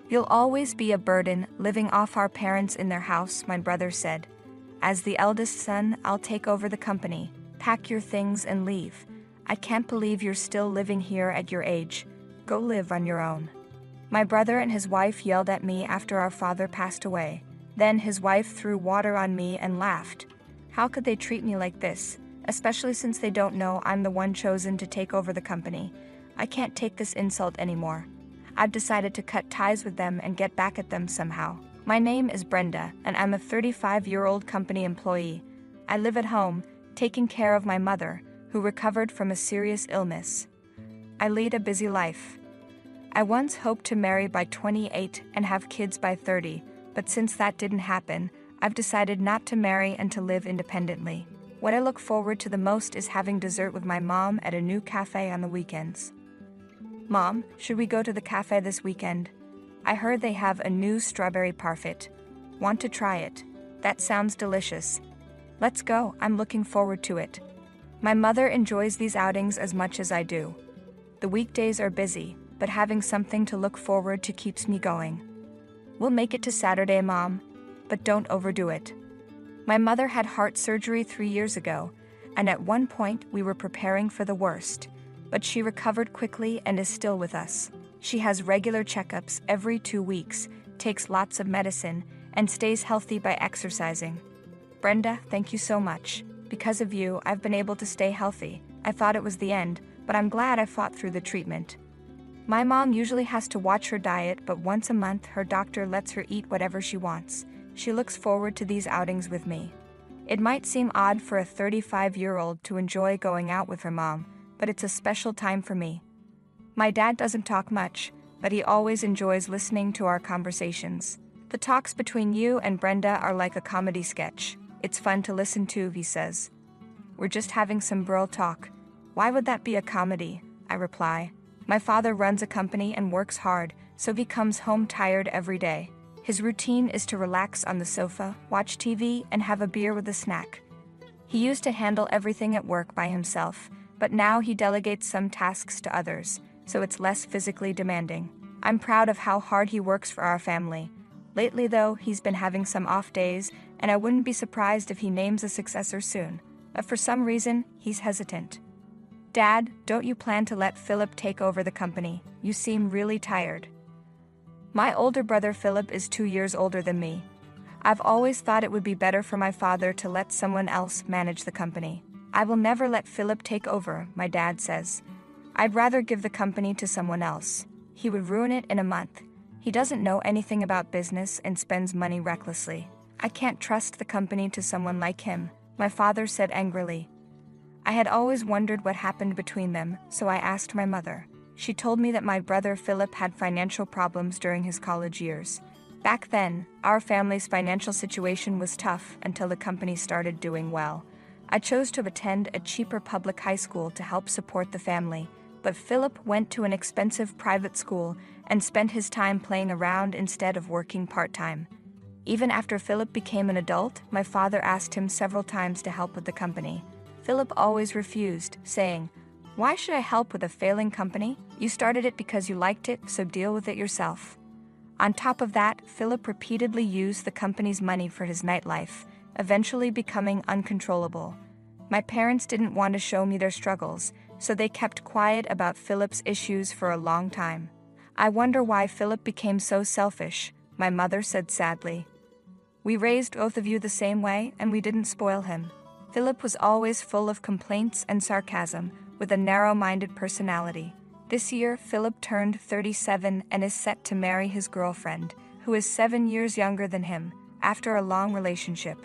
You'll always be a burden, living off our parents in their house, my brother said. As the eldest son, I'll take over the company. Pack your things and leave. I can't believe you're still living here at your age. Go live on your own. My brother and his wife yelled at me after our father passed away. Then his wife threw water on me and laughed. How could they treat me like this, especially since they don't know I'm the one chosen to take over the company? I can't take this insult anymore. I've decided to cut ties with them and get back at them somehow. My name is Brenda, and I'm a 35-year-old company employee. I live at home, taking care of my mother, who recovered from a serious illness. I lead a busy life. I once hoped to marry by 28 and have kids by 30, but since that didn't happen, I've decided not to marry and to live independently. What I look forward to the most is having dessert with my mom at a new cafe on the weekends. Mom, should we go to the cafe this weekend? I heard they have a new strawberry parfait. Want to try it? That sounds delicious. Let's go, I'm looking forward to it. My mother enjoys these outings as much as I do. The weekdays are busy, but having something to look forward to keeps me going. We'll make it to Saturday, Mom, but don't overdo it. My mother had heart surgery 3 years ago, and at one point we were preparing for the worst, but she recovered quickly and is still with us. She has regular checkups every 2 weeks, takes lots of medicine, and stays healthy by exercising. Brenda, thank you so much. Because of you, I've been able to stay healthy. I thought it was the end, but I'm glad I fought through the treatment. My mom usually has to watch her diet, but once a month her doctor lets her eat whatever she wants. She looks forward to these outings with me. It might seem odd for a 35-year-old to enjoy going out with her mom, but it's a special time for me. My dad doesn't talk much, but he always enjoys listening to our conversations. The talks between you and Brenda are like a comedy sketch. It's fun to listen to, he says. We're just having some bro talk. Why would that be a comedy? I reply. My father runs a company and works hard, so he comes home tired every day. His routine is to relax on the sofa, watch TV, and have a beer with a snack. He used to handle everything at work by himself, but now he delegates some tasks to others, so it's less physically demanding. I'm proud of how hard he works for our family. Lately, though, he's been having some off days, and I wouldn't be surprised if he names a successor soon. But for some reason, he's hesitant. Dad, don't you plan to let Philip take over the company? You seem really tired. My older brother Philip is 2 years older than me. I've always thought it would be better for my father to let someone else manage the company. I will never let Philip take over, my dad says. I'd rather give the company to someone else. He would ruin it in a month. He doesn't know anything about business and spends money recklessly. I can't trust the company to someone like him, my father said angrily. I had always wondered what happened between them, so I asked my mother. She told me that my brother Philip had financial problems during his college years. Back then, our family's financial situation was tough until the company started doing well. I chose to attend a cheaper public high school to help support the family, but Philip went to an expensive private school and spent his time playing around instead of working part-time. Even after Philip became an adult, my father asked him several times to help with the company. Philip always refused, saying, "Why should I help with a failing company? You started it because you liked it, so deal with it yourself." On top of that, Philip repeatedly used the company's money for his nightlife, eventually becoming uncontrollable. My parents didn't want to show me their struggles, so they kept quiet about Philip's issues for a long time. I wonder why Philip became so selfish, my mother said sadly. We raised both of you the same way, and we didn't spoil him. Philip was always full of complaints and sarcasm, with a narrow-minded personality. This year, Philip turned 37 and is set to marry his girlfriend, who is 7 years younger than him, after a long relationship.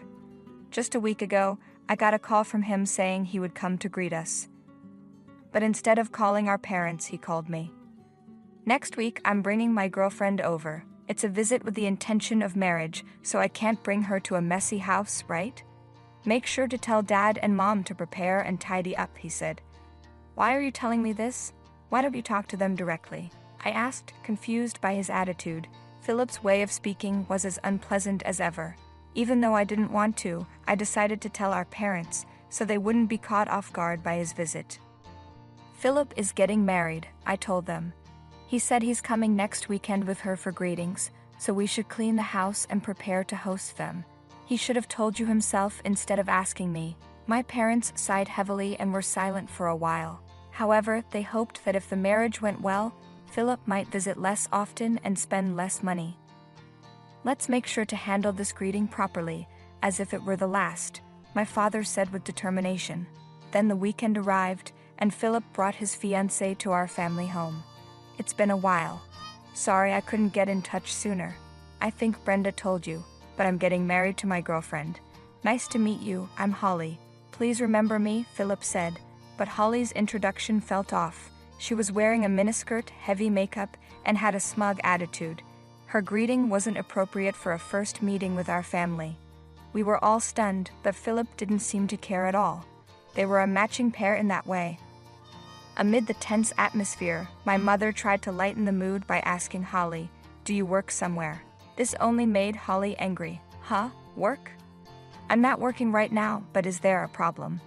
Just a week ago, I got a call from him saying he would come to greet us. But instead of calling our parents, he called me. Next week, I'm bringing my girlfriend over. It's a visit with the intention of marriage, so I can't bring her to a messy house, right? Make sure to tell Dad and Mom to prepare and tidy up, he said. Why are you telling me this? Why don't you talk to them directly? I asked, confused by his attitude. Philip's way of speaking was as unpleasant as ever. Even though I didn't want to, I decided to tell our parents, so they wouldn't be caught off guard by his visit. Philip is getting married, I told them. He said he's coming next weekend with her for greetings, so we should clean the house and prepare to host them. He should have told you himself instead of asking me. My parents sighed heavily and were silent for a while. However, they hoped that if the marriage went well, Philip might visit less often and spend less money. Let's make sure to handle this greeting properly, as if it were the last, my father said with determination. Then the weekend arrived, and Philip brought his fiancée to our family home. It's been a while. Sorry I couldn't get in touch sooner. I think Brenda told you, but I'm getting married to my girlfriend. Nice to meet you, I'm Holly. Please remember me, Philip said, but Holly's introduction felt off. She was wearing a miniskirt, heavy makeup, and had a smug attitude. Her greeting wasn't appropriate for a first meeting with our family. We were all stunned, but Philip didn't seem to care at all. They were a matching pair in that way. Amid the tense atmosphere, my mother tried to lighten the mood by asking Holly, "Do you work somewhere?" This only made Holly angry. Huh? Work? I'm not working right now, but is there a problem?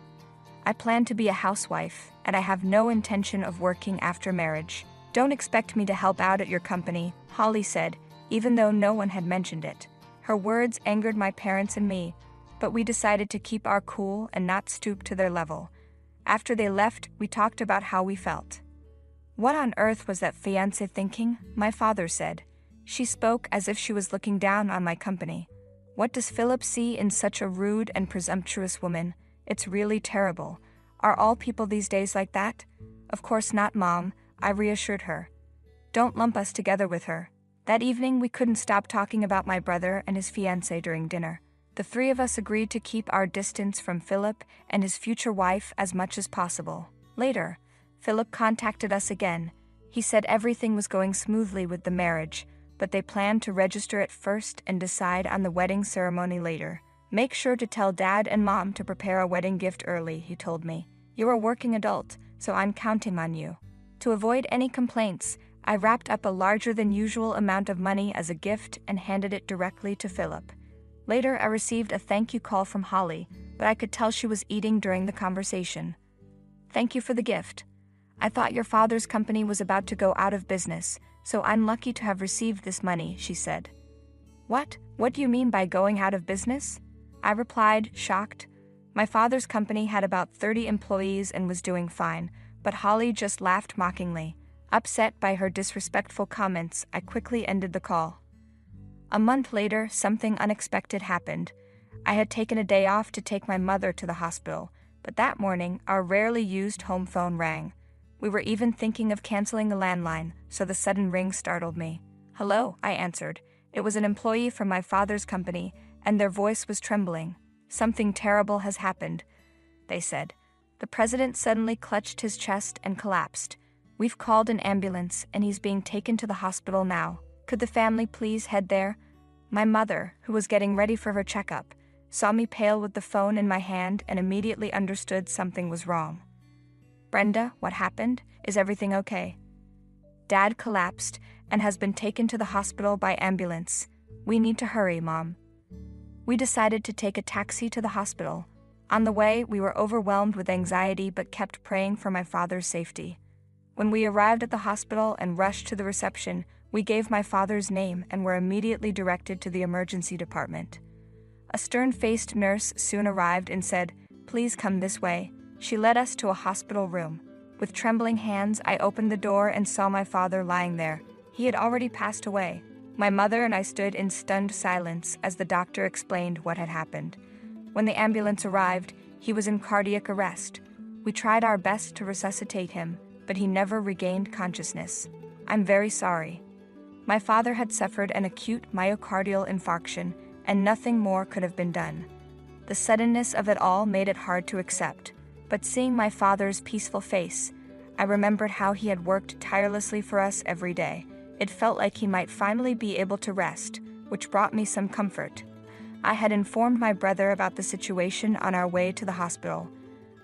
I plan to be a housewife, and I have no intention of working after marriage. Don't expect me to help out at your company, Holly said, even though no one had mentioned it. Her words angered my parents and me, but we decided to keep our cool and not stoop to their level. After they left, we talked about how we felt. What on earth was that fiancé thinking? My father said. She spoke as if she was looking down on my company. What does Philip see in such a rude and presumptuous woman? It's really terrible. Are all people these days like that? Of course not, Mom, I reassured her. Don't lump us together with her. That evening we couldn't stop talking about my brother and his fiancée during dinner. The three of us agreed to keep our distance from Philip and his future wife as much as possible. Later, Philip contacted us again. He said everything was going smoothly with the marriage, but they planned to register it first and decide on the wedding ceremony later. Make sure to tell Dad and Mom to prepare a wedding gift early, he told me. You're a working adult, so I'm counting on you. To avoid any complaints, I wrapped up a larger than usual amount of money as a gift and handed it directly to Philip. Later, I received a thank you call from Holly, but I could tell she was eating during the conversation. Thank you for the gift. I thought your father's company was about to go out of business, so I'm lucky to have received this money, she said. What? What do you mean by going out of business? I replied, shocked. My father's company had about 30 employees and was doing fine, but Holly just laughed mockingly. Upset by her disrespectful comments, I quickly ended the call. A month later, something unexpected happened. I had taken a day off to take my mother to the hospital, but that morning, our rarely used home phone rang. We were even thinking of canceling the landline, so the sudden ring startled me. Hello, I answered. It was an employee from my father's company, and their voice was trembling. Something terrible has happened, they said. The president suddenly clutched his chest and collapsed. We've called an ambulance, and he's being taken to the hospital now. Could the family please head there? My mother, who was getting ready for her checkup, saw me pale with the phone in my hand and immediately understood something was wrong. Brenda, what happened? Is everything okay? Dad collapsed and has been taken to the hospital by ambulance. We need to hurry, Mom. We decided to take a taxi to the hospital. On the way, we were overwhelmed with anxiety but kept praying for my father's safety. When we arrived at the hospital and rushed to the reception, we gave my father's name and were immediately directed to the emergency department. A stern-faced nurse soon arrived and said, "Please come this way." She led us to a hospital room. With trembling hands, I opened the door and saw my father lying there. He had already passed away. My mother and I stood in stunned silence as the doctor explained what had happened. When the ambulance arrived, he was in cardiac arrest. We tried our best to resuscitate him, but he never regained consciousness. I'm very sorry. My father had suffered an acute myocardial infarction, and nothing more could have been done. The suddenness of it all made it hard to accept, but seeing my father's peaceful face, I remembered how he had worked tirelessly for us every day. It felt like he might finally be able to rest, which brought me some comfort. I had informed my brother about the situation on our way to the hospital.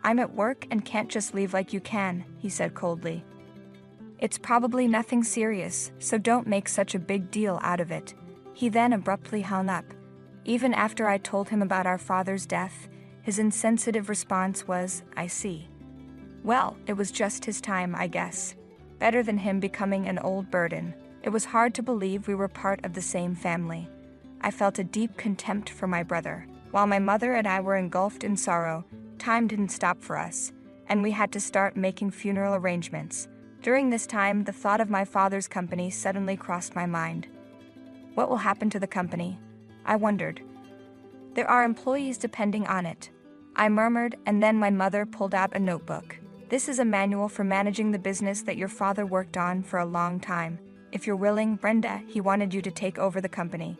"I'm at work and can't just leave like you can," he said coldly. "It's probably nothing serious, so don't make such a big deal out of it." He then abruptly hung up. Even after I told him about our father's death, his insensitive response was, "I see. Well, it was just his time, I guess." Better than him becoming an old burden. It was hard to believe we were part of the same family. I felt a deep contempt for my brother. While my mother and I were engulfed in sorrow, time didn't stop for us, and we had to start making funeral arrangements. During this time, the thought of my father's company suddenly crossed my mind. What will happen to the company? I wondered. There are employees depending on it. I murmured, and then my mother pulled out a notebook. This is a manual for managing the business that your father worked on for a long time. If you're willing, Brenda, he wanted you to take over the company.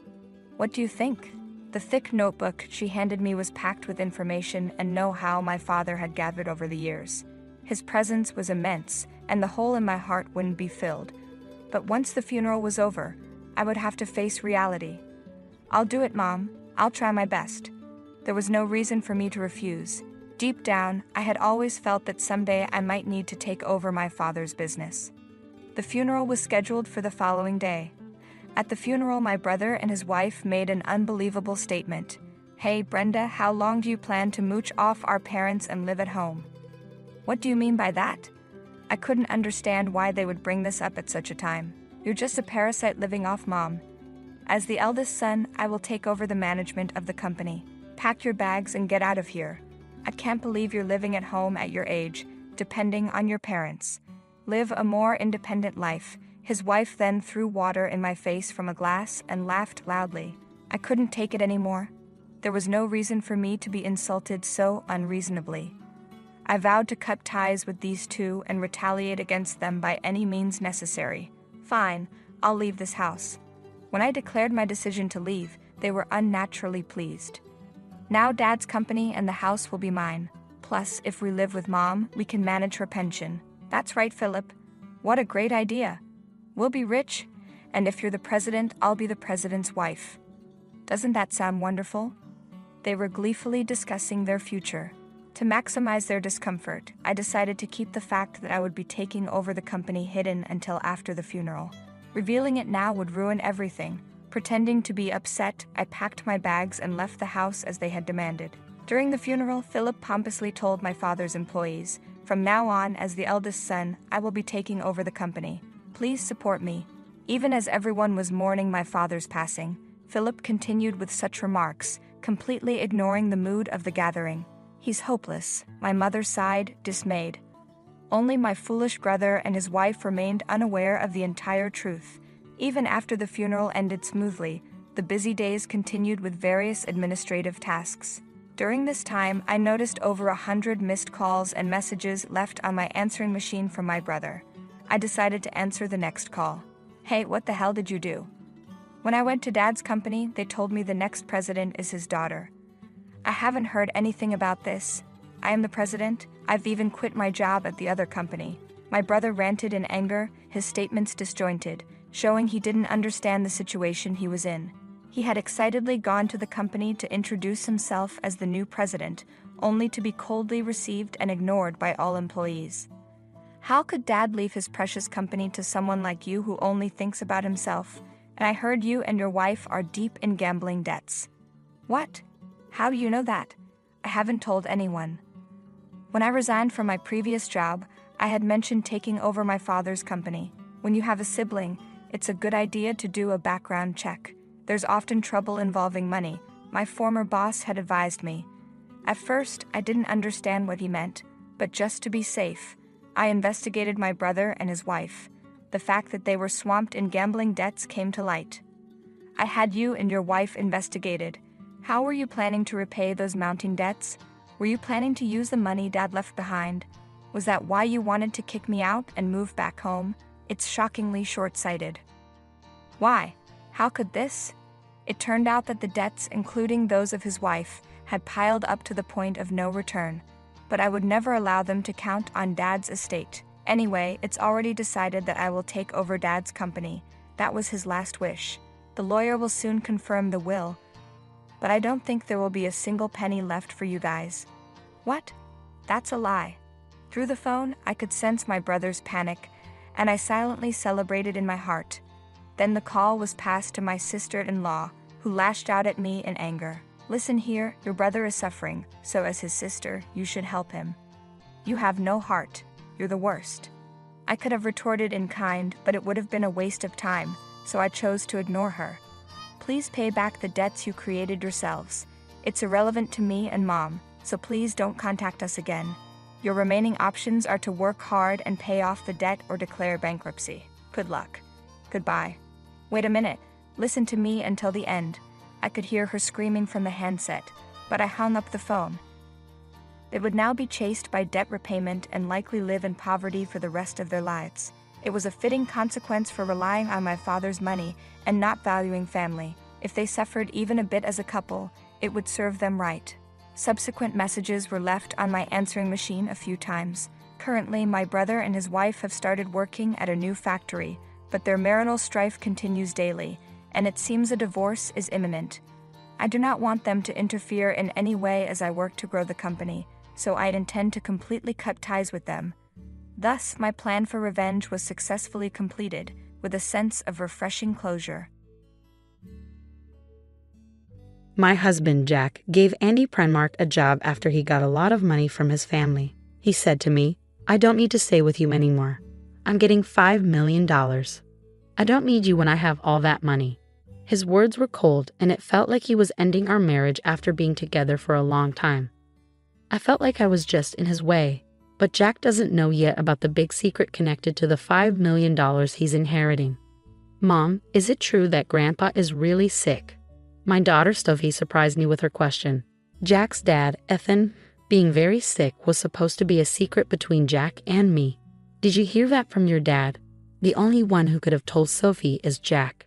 What do you think? The thick notebook she handed me was packed with information and know-how my father had gathered over the years. His presence was immense, and the hole in my heart wouldn't be filled. But once the funeral was over, I would have to face reality. I'll do it, Mom. I'll try my best. There was no reason for me to refuse. Deep down, I had always felt that someday I might need to take over my father's business. The funeral was scheduled for the following day. At the funeral, my brother and his wife made an unbelievable statement. Hey, Brenda, how long do you plan to mooch off our parents and live at home? What do you mean by that? I couldn't understand why they would bring this up at such a time. You're just a parasite living off Mom. As the eldest son, I will take over the management of the company. Pack your bags and get out of here. I can't believe you're living at home at your age, depending on your parents. Live a more independent life. His wife then threw water in my face from a glass and laughed loudly. I couldn't take it anymore. There was no reason for me to be insulted so unreasonably. I vowed to cut ties with these two and retaliate against them by any means necessary. Fine, I'll leave this house. When I declared my decision to leave, they were unnaturally pleased. Now Dad's company and the house will be mine. Plus, if we live with Mom, we can manage her pension. That's right, Philip. What a great idea. We'll be rich, and if you're the president, I'll be the president's wife. Doesn't that sound wonderful? They were gleefully discussing their future. To maximize their discomfort, I decided to keep the fact that I would be taking over the company hidden until after the funeral. Revealing it now would ruin everything. Pretending to be upset, I packed my bags and left the house as they had demanded. During the funeral, Philip pompously told my father's employees, "From now on, as the eldest son, I will be taking over the company. Please support me." Even as everyone was mourning my father's passing, Philip continued with such remarks, completely ignoring the mood of the gathering. He's hopeless, my mother sighed, dismayed. Only my foolish brother and his wife remained unaware of the entire truth. Even after the funeral ended smoothly, the busy days continued with various administrative tasks. During this time, I noticed over 100 missed calls and messages left on my answering machine from my brother. I decided to answer the next call. Hey, what the hell did you do? When I went to Dad's company, they told me the next president is his daughter. I haven't heard anything about this. I am the president. I've even quit my job at the other company. My brother ranted in anger, his statements disjointed, showing he didn't understand the situation he was in. He had excitedly gone to the company to introduce himself as the new president, only to be coldly received and ignored by all employees. How could Dad leave his precious company to someone like you who only thinks about himself? And I heard you and your wife are deep in gambling debts. What? How do you know that? I haven't told anyone. When I resigned from my previous job, I had mentioned taking over my father's company. When you have a sibling, it's a good idea to do a background check. There's often trouble involving money. My former boss had advised me. At first, I didn't understand what he meant, but just to be safe, I investigated my brother and his wife. The fact that they were swamped in gambling debts came to light. I had you and your wife investigated. How were you planning to repay those mounting debts? Were you planning to use the money Dad left behind? Was that why you wanted to kick me out and move back home? It's shockingly short-sighted. Why? How could this? It turned out that the debts, including those of his wife, had piled up to the point of no return. But I would never allow them to count on Dad's estate. Anyway, it's already decided that I will take over Dad's company. That was his last wish. The lawyer will soon confirm the will. But I don't think there will be a single penny left for you guys. What? That's a lie. Through the phone, I could sense my brother's panic, and I silently celebrated in my heart. Then the call was passed to my sister-in-law, who lashed out at me in anger. Listen here, your brother is suffering, so as his sister, you should help him. You have no heart. You're the worst. I could have retorted in kind, but it would have been a waste of time, so I chose to ignore her. Please pay back the debts you created yourselves. It's irrelevant to me and Mom, so please don't contact us again. Your remaining options are to work hard and pay off the debt or declare bankruptcy. Good luck. Goodbye. Wait a minute. Listen to me until the end. I could hear her screaming from the handset, but I hung up the phone. They would now be chased by debt repayment and likely live in poverty for the rest of their lives. It was a fitting consequence for relying on my father's money and not valuing family. If they suffered even a bit as a couple, it would serve them right. Subsequent messages were left on my answering machine a few times. Currently, my brother and his wife have started working at a new factory, but their marital strife continues daily, and it seems a divorce is imminent. I do not want them to interfere in any way as I work to grow the company, so I'd intend to completely cut ties with them. Thus, my plan for revenge was successfully completed, with a sense of refreshing closure. My husband, Jack, gave Andy Prenmark a job after he got a lot of money from his family. He said to me, "I don't need to stay with you anymore. I'm getting $5 million. I don't need you when I have all that money." His words were cold, and it felt like he was ending our marriage after being together for a long time. I felt like I was just in his way, but Jack doesn't know yet about the big secret connected to the $5 million he's inheriting. "Mom, is it true that Grandpa is really sick?" My daughter Sophie surprised me with her question. Jack's dad, Ethan, being very sick was supposed to be a secret between Jack and me. "Did you hear that from your dad?" The only one who could have told Sophie is Jack.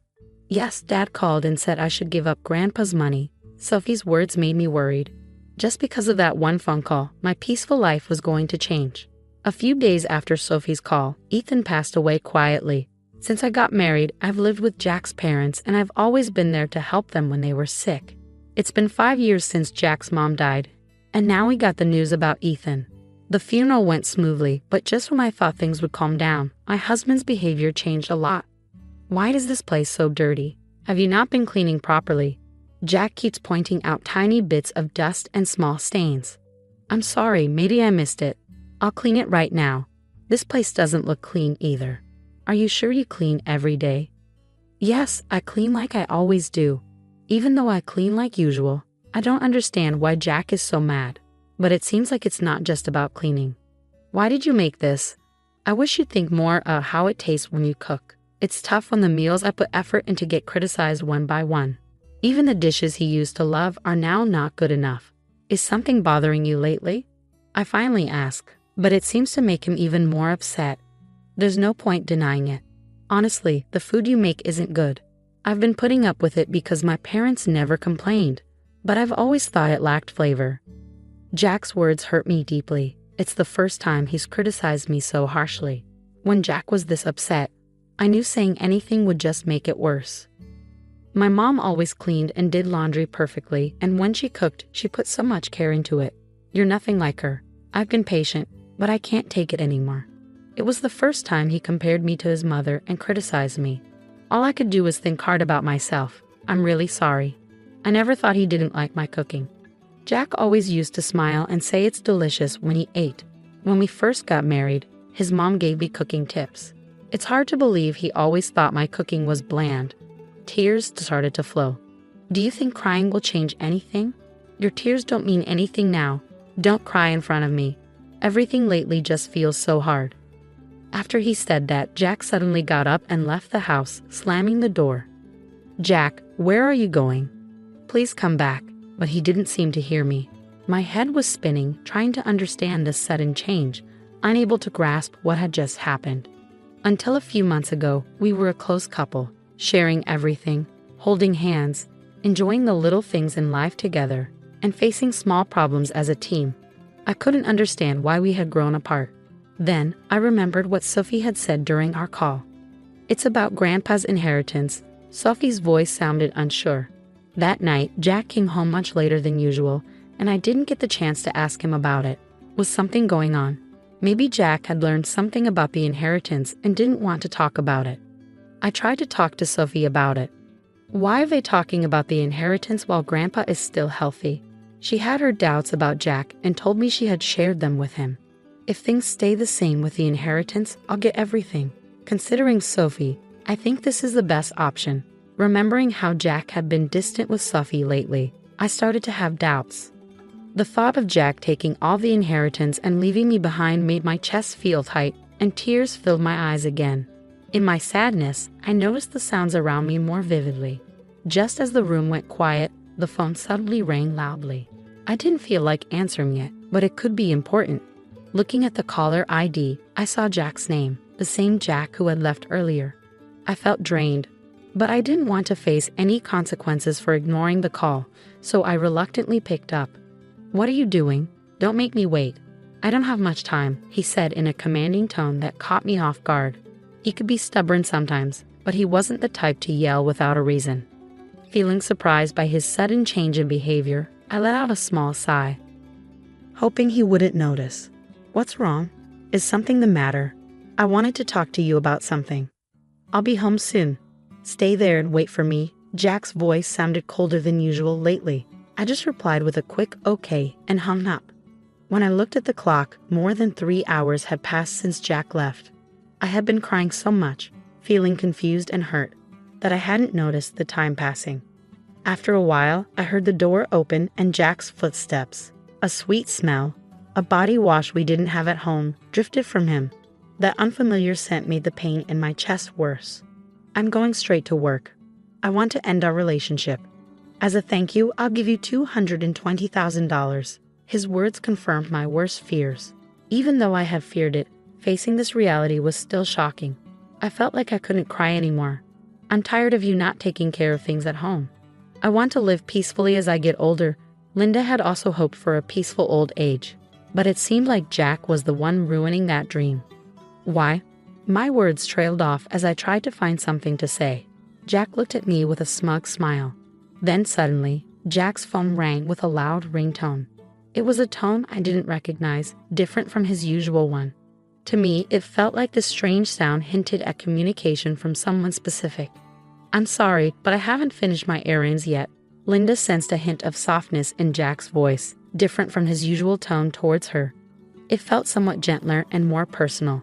"Yes, Dad called and said I should give up Grandpa's money." Sophie's words made me worried. Just because of that one phone call, my peaceful life was going to change. A few days after Sophie's call, Ethan passed away quietly. Since I got married, I've lived with Jack's parents, and I've always been there to help them when they were sick. It's been 5 years since Jack's mom died, and now we got the news about Ethan. The funeral went smoothly, but just when I thought things would calm down, my husband's behavior changed a lot. "Why is this place so dirty? Have you not been cleaning properly?" Jack keeps pointing out tiny bits of dust and small stains. "I'm sorry, maybe I missed it. I'll clean it right now. This place doesn't look clean either." "Are you sure you clean every day?" "Yes, I clean like I always do. Even though I clean like usual, I don't understand why Jack is so mad. But it seems like it's not just about cleaning." "Why did you make this? I wish you'd think more of how it tastes when you cook. It's tough when the meals I put effort into get criticized one by one. Even the dishes he used to love are now not good enough. Is something bothering you lately?" I finally ask, but it seems to make him even more upset. There's no point denying it. "Honestly, the food you make isn't good. I've been putting up with it because my parents never complained, but I've always thought it lacked flavor." Jack's words hurt me deeply. It's the first time he's criticized me so harshly. When Jack was this upset, I knew saying anything would just make it worse. My mom always cleaned and did laundry perfectly, and when she cooked, she put so much care into it. "You're nothing like her. I've been patient, but I can't take it anymore." It was the first time he compared me to his mother and criticized me. All I could do was think hard about myself. "I'm really sorry. I never thought he didn't like my cooking." Jack always used to smile and say it's delicious when he ate. When we first got married, his mom gave me cooking tips. It's hard to believe he always thought my cooking was bland. Tears started to flow. "Do you think crying will change anything?" "Your tears don't mean anything now. Don't cry in front of me. Everything lately just feels so hard." After he said that, Jack suddenly got up and left the house, slamming the door. "Jack, where are you going? Please come back." But he didn't seem to hear me. My head was spinning, trying to understand this sudden change, unable to grasp what had just happened. Until a few months ago, we were a close couple, sharing everything, holding hands, enjoying the little things in life together, and facing small problems as a team. I couldn't understand why we had grown apart. Then, I remembered what Sophie had said during our call. "It's about Grandpa's inheritance." Sophie's voice sounded unsure. That night, Jack came home much later than usual, and I didn't get the chance to ask him about it. Was something going on? Maybe Jack had learned something about the inheritance and didn't want to talk about it. I tried to talk to Sophie about it. Why are they talking about the inheritance while Grandpa is still healthy? She had her doubts about Jack and told me she had shared them with him. If things stay the same with the inheritance, I'll get everything. Considering Sophie, I think this is the best option. Remembering how Jack had been distant with Sophie lately, I started to have doubts. The thought of Jack taking all the inheritance and leaving me behind made my chest feel tight, and tears filled my eyes again. In my sadness, I noticed the sounds around me more vividly. Just as the room went quiet, the phone suddenly rang loudly. I didn't feel like answering it, but it could be important. Looking at the caller ID, I saw Jack's name, the same Jack who had left earlier. I felt drained, but I didn't want to face any consequences for ignoring the call, so I reluctantly picked up. "What are you doing? Don't make me wait." "I don't have much time," he said in a commanding tone that caught me off guard. He could be stubborn sometimes, but he wasn't the type to yell without a reason. Feeling surprised by his sudden change in behavior, I let out a small sigh, hoping he wouldn't notice. "What's wrong? Is something the matter? I wanted to talk to you about something." "I'll be home soon. Stay there and wait for me." Jack's voice sounded colder than usual lately. I just replied with a quick okay and hung up. When I looked at the clock, more than 3 hours had passed since Jack left. I had been crying so much, feeling confused and hurt, that I hadn't noticed the time passing. After a while, I heard the door open and Jack's footsteps. A sweet smell, a body wash we didn't have at home, drifted from him. That unfamiliar scent made the pain in my chest worse. "I'm going straight to work. I want to end our relationship. As a thank you, I'll give you $220,000. His words confirmed my worst fears. Even though I had feared it, facing this reality was still shocking. I felt like I couldn't cry anymore. "I'm tired of you not taking care of things at home. I want to live peacefully as I get older." Linda had also hoped for a peaceful old age, but it seemed like Jack was the one ruining that dream. "Why?" My words trailed off as I tried to find something to say. Jack looked at me with a smug smile. Then suddenly, Jack's phone rang with a loud ringtone. It was a tone I didn't recognize, different from his usual one. To me, it felt like this strange sound hinted at communication from someone specific. "I'm sorry, but I haven't finished my errands yet." Linda sensed a hint of softness in Jack's voice, different from his usual tone towards her. It felt somewhat gentler and more personal.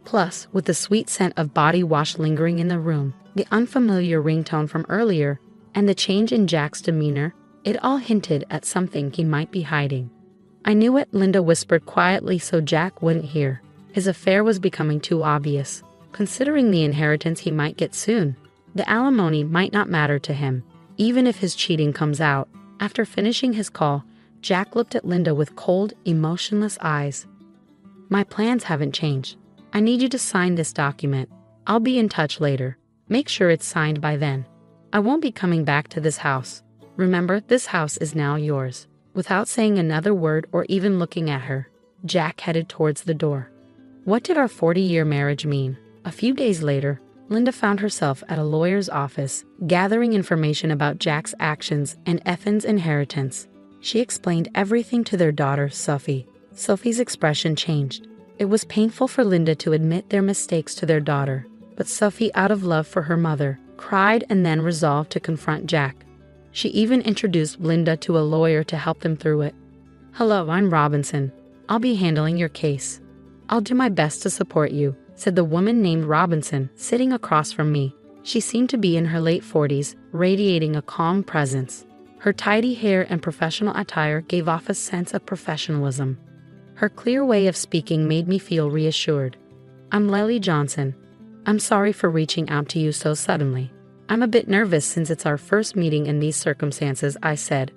Plus, with the sweet scent of body wash lingering in the room, the unfamiliar ringtone from earlier, and the change in Jack's demeanor, it all hinted at something he might be hiding. I knew it, Linda whispered quietly so Jack wouldn't hear. His affair was becoming too obvious. Considering the inheritance he might get soon, the alimony might not matter to him, even if his cheating comes out. After finishing his call, Jack looked at Linda with cold, emotionless eyes. "My plans haven't changed. I need you to sign this document. I'll be in touch later. Make sure it's signed by then. I won't be coming back to this house. Remember, this house is now yours." Without saying another word or even looking at her, Jack headed towards the door. What did our 40-year marriage mean? A few days later, Linda found herself at a lawyer's office, gathering information about Jack's actions and Ethan's inheritance. She explained everything to their daughter, Sophie. Sophie's expression changed. It was painful for Linda to admit their mistakes to their daughter, but Sophie, out of love for her mother, cried and then resolved to confront Jack. She even introduced Linda to a lawyer to help them through it. "Hello, I'm Robinson. I'll be handling your case." "I'll do my best to support you," said the woman named Robinson, sitting across from me. She seemed to be in her late 40s, radiating a calm presence. Her tidy hair and professional attire gave off a sense of professionalism. Her clear way of speaking made me feel reassured. "I'm Lily Johnson. I'm sorry for reaching out to you so suddenly. I'm a bit nervous since it's our first meeting in these circumstances," I said.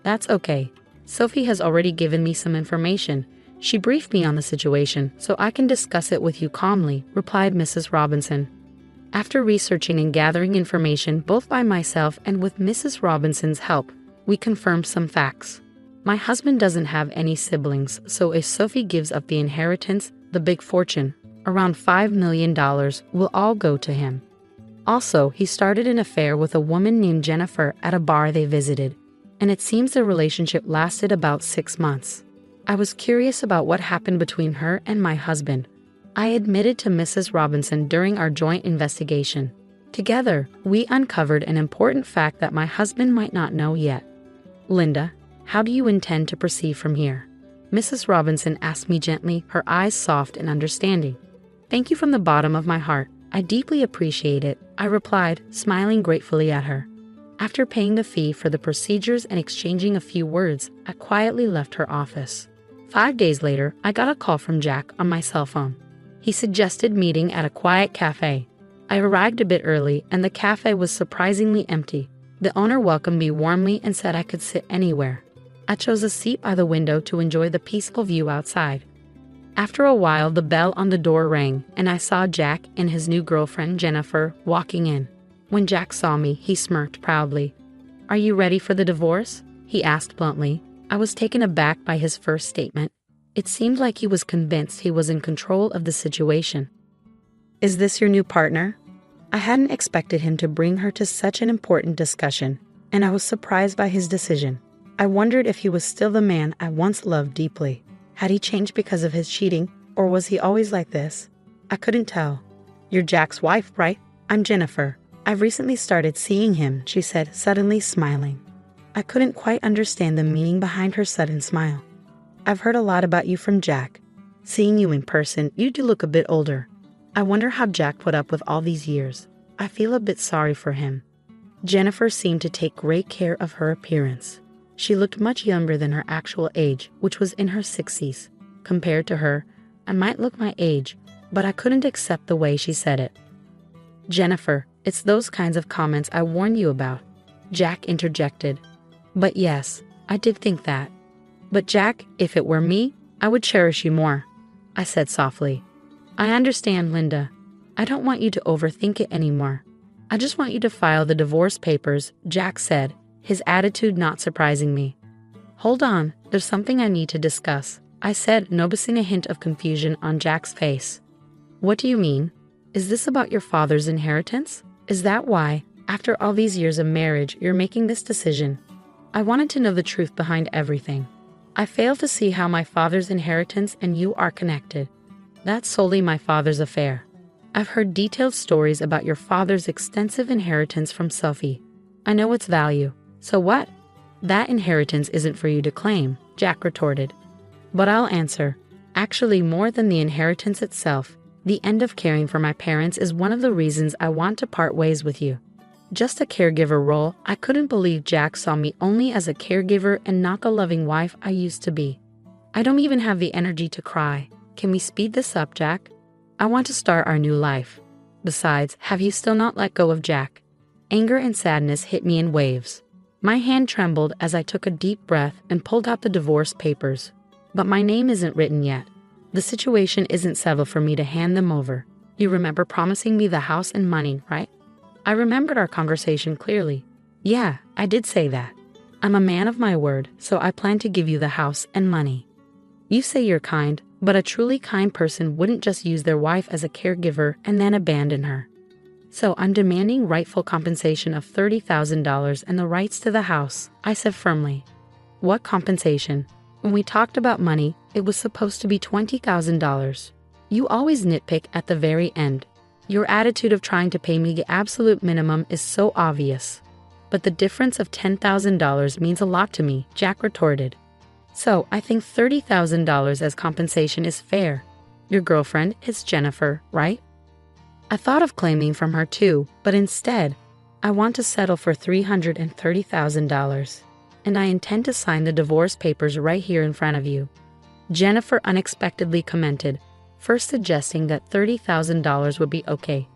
"That's okay. Sophie has already given me some information. She briefed me on the situation, so I can discuss it with you calmly," replied Mrs. Robinson. After researching and gathering information both by myself and with Mrs. Robinson's help, we confirmed some facts. My husband doesn't have any siblings, so if Sophie gives up the inheritance, the big fortune, around $5 million, will all go to him. Also, he started an affair with a woman named Jennifer at a bar they visited, and it seems the relationship lasted about 6 months. I was curious about what happened between her and my husband. I admitted to Mrs. Robinson during our joint investigation. Together, we uncovered an important fact that my husband might not know yet. "Linda, how do you intend to proceed from here?" Mrs. Robinson asked me gently, her eyes soft and understanding. "Thank you from the bottom of my heart. I deeply appreciate it," I replied, smiling gratefully at her. After paying the fee for the procedures and exchanging a few words, I quietly left her office. 5 days later, I got a call from Jack on my cell phone. He suggested meeting at a quiet cafe. I arrived a bit early, and the cafe was surprisingly empty. The owner welcomed me warmly and said I could sit anywhere. I chose a seat by the window to enjoy the peaceful view outside. After a while, the bell on the door rang, and I saw Jack and his new girlfriend, Jennifer, walking in. When Jack saw me, he smirked proudly. "Are you ready for the divorce?" he asked bluntly. I was taken aback by his first statement. It seemed like he was convinced he was in control of the situation. "Is this your new partner?" I hadn't expected him to bring her to such an important discussion, and I was surprised by his decision. I wondered if he was still the man I once loved deeply. Had he changed because of his cheating, or was he always like this? I couldn't tell. "You're Jack's wife, right? I'm Jennifer. I've recently started seeing him," she said, suddenly smiling. I couldn't quite understand the meaning behind her sudden smile. "I've heard a lot about you from Jack. Seeing you in person, you do look a bit older. I wonder how Jack put up with all these years. I feel a bit sorry for him." Jennifer seemed to take great care of her appearance. She looked much younger than her actual age, which was in her 60s. Compared to her, I might look my age, but I couldn't accept the way she said it. "Jennifer, it's those kinds of comments I warned you about," Jack interjected. "But yes, I did think that. But Jack, if it were me, I would cherish you more," I said softly. "I understand, Linda. I don't want you to overthink it anymore. I just want you to file the divorce papers," Jack said, his attitude not surprising me. "Hold on, there's something I need to discuss," I said, noticing a hint of confusion on Jack's face. "What do you mean? Is this about your father's inheritance? Is that why, after all these years of marriage, you're making this decision?" I wanted to know the truth behind everything. I failed to see how my father's inheritance and you are connected. That's solely my father's affair. I've heard detailed stories about your father's extensive inheritance from Sophie. I know its value. So what? That inheritance isn't for you to claim, Jack retorted. But I'll answer. Actually, more than the inheritance itself, the end of caring for my parents is one of the reasons I want to part ways with you. Just a caregiver role, I couldn't believe Jack saw me only as a caregiver and not the loving wife I used to be. I don't even have the energy to cry. Can we speed this up, Jack? I want to start our new life. Besides, have you still not let go of Jack? Anger and sadness hit me in waves. My hand trembled as I took a deep breath and pulled out the divorce papers. But my name isn't written yet. The situation isn't settled for me to hand them over. You remember promising me the house and money, right? I remembered our conversation clearly. Yeah, I did say that. I'm a man of my word, so I plan to give you the house and money. You say you're kind, but a truly kind person wouldn't just use their wife as a caregiver and then abandon her. So I'm demanding rightful compensation of $30,000 and the rights to the house, I said firmly. What compensation? When we talked about money, it was supposed to be $20,000. You always nitpick at the very end. Your attitude of trying to pay me the absolute minimum is so obvious. But the difference of $10,000 means a lot to me, Jack retorted. So I think $30,000 as compensation is fair. Your girlfriend is Jennifer, right? I thought of claiming from her too, but instead, I want to settle for $330,000. And I intend to sign the divorce papers right here in front of you. Jennifer unexpectedly commented, first suggesting that $30,000 would be okay.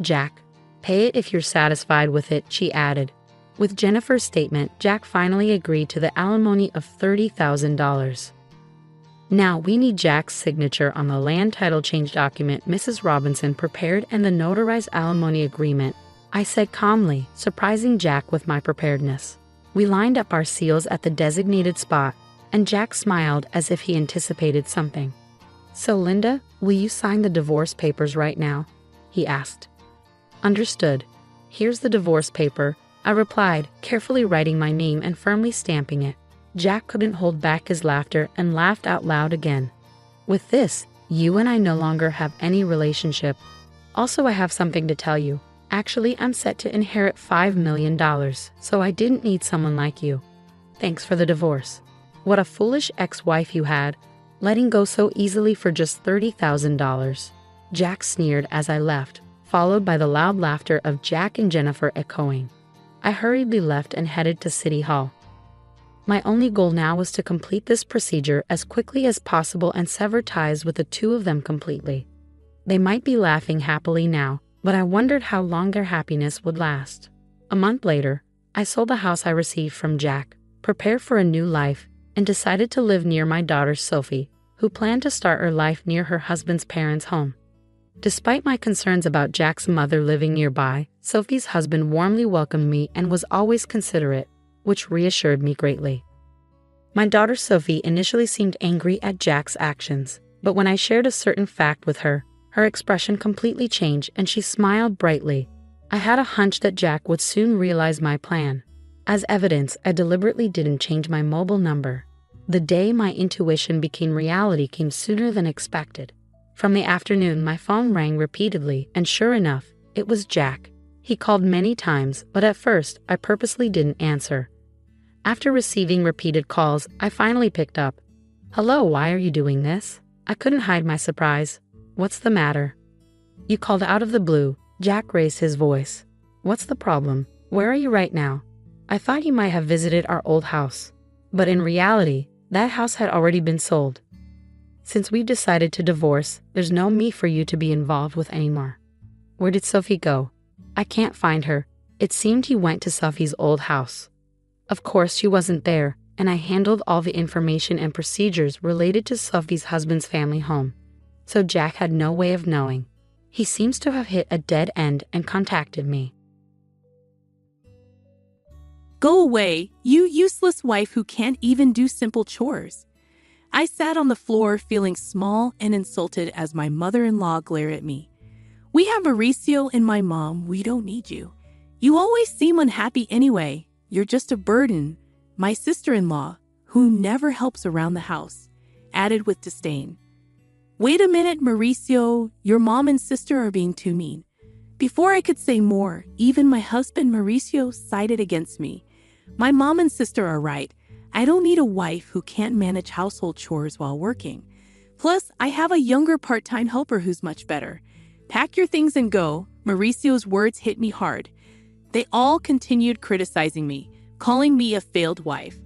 Jack, pay it if you're satisfied with it, she added. With Jennifer's statement, Jack finally agreed to the alimony of $30,000. Now we need Jack's signature on the land title change document Mrs. Robinson prepared and the notarized alimony agreement, I said calmly, surprising Jack with my preparedness. We lined up our seals at the designated spot, and Jack smiled as if he anticipated something. So Linda, will you sign the divorce papers right now? He asked. Understood. Here's the divorce paper, I replied, carefully writing my name and firmly stamping it. Jack couldn't hold back his laughter and laughed out loud again. With this, you and I no longer have any relationship. Also, I have something to tell you. Actually, I'm set to inherit $5 million, so I didn't need someone like you. Thanks for the divorce. What a foolish ex-wife you had, letting go so easily for just $30,000. Jack sneered as I left, followed by the loud laughter of Jack and Jennifer echoing. I hurriedly left and headed to City Hall. My only goal now was to complete this procedure as quickly as possible and sever ties with the two of them completely. They might be laughing happily now, but I wondered how long their happiness would last. A month later, I sold the house I received from Jack, prepared for a new life, and decided to live near my daughter Sophie, who planned to start her life near her husband's parents' home. Despite my concerns about Jack's mother living nearby, Sophie's husband warmly welcomed me and was always considerate, which reassured me greatly. My daughter Sophie initially seemed angry at Jack's actions, but when I shared a certain fact with her, her expression completely changed and she smiled brightly. I had a hunch that Jack would soon realize my plan. As evidence, I deliberately didn't change my mobile number. The day my intuition became reality came sooner than expected. From the afternoon, my phone rang repeatedly, and sure enough, it was Jack. He called many times, but at first, I purposely didn't answer. After receiving repeated calls, I finally picked up. "Hello, why are you doing this?" I couldn't hide my surprise. "What's the matter?" "You called out of the blue." Jack raised his voice. "What's the problem? Where are you right now?" I thought you might have visited our old house. But in reality, that house had already been sold. Since we've decided to divorce, there's no me for you to be involved with anymore. Where did Sophie go? I can't find her. It seemed he went to Sophie's old house. Of course she wasn't there, and I handled all the information and procedures related to Sophie's husband's family home. So Jack had no way of knowing. He seems to have hit a dead end and contacted me. Go away, you useless wife who can't even do simple chores. I sat on the floor feeling small and insulted as my mother-in-law glared at me. We have Mauricio and my mom, we don't need you. You always seem unhappy anyway, you're just a burden. My sister-in-law, who never helps around the house, added with disdain. Wait a minute, Mauricio, your mom and sister are being too mean. Before I could say more, even my husband Mauricio sided against me. My mom and sister are right. I don't need a wife who can't manage household chores while working. Plus, I have a younger part-time helper who's much better. Pack your things and go. Mauricio's words hit me hard. They all continued criticizing me, calling me a failed wife.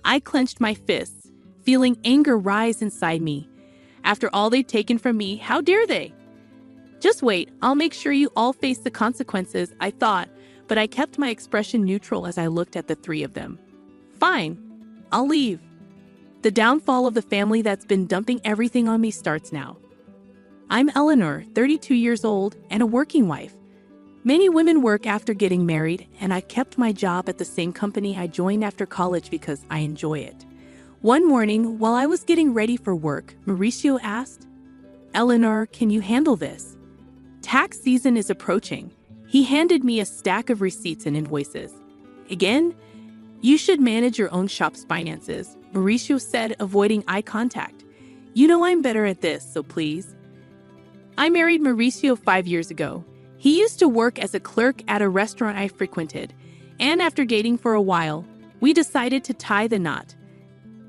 I clenched my fists, feeling anger rise inside me. After all they've taken from me, how dare they? Just wait, I'll make sure you all face the consequences, I thought, but I kept my expression neutral as I looked at the three of them. Fine, I'll leave. The downfall of the family that's been dumping everything on me starts now. I'm Eleanor, 32 years old, and a working wife. Many women work after getting married, and I kept my job at the same company I joined after college because I enjoy it. One morning, while I was getting ready for work, Mauricio asked, "Eleanor, can you handle this? Tax season is approaching." He handed me a stack of receipts and invoices. "Again, you should manage your own shop's finances," Mauricio said, avoiding eye contact. "You know I'm better at this, so please." I married Mauricio 5 years ago. He used to work as a clerk at a restaurant I frequented, and after dating for a while, we decided to tie the knot.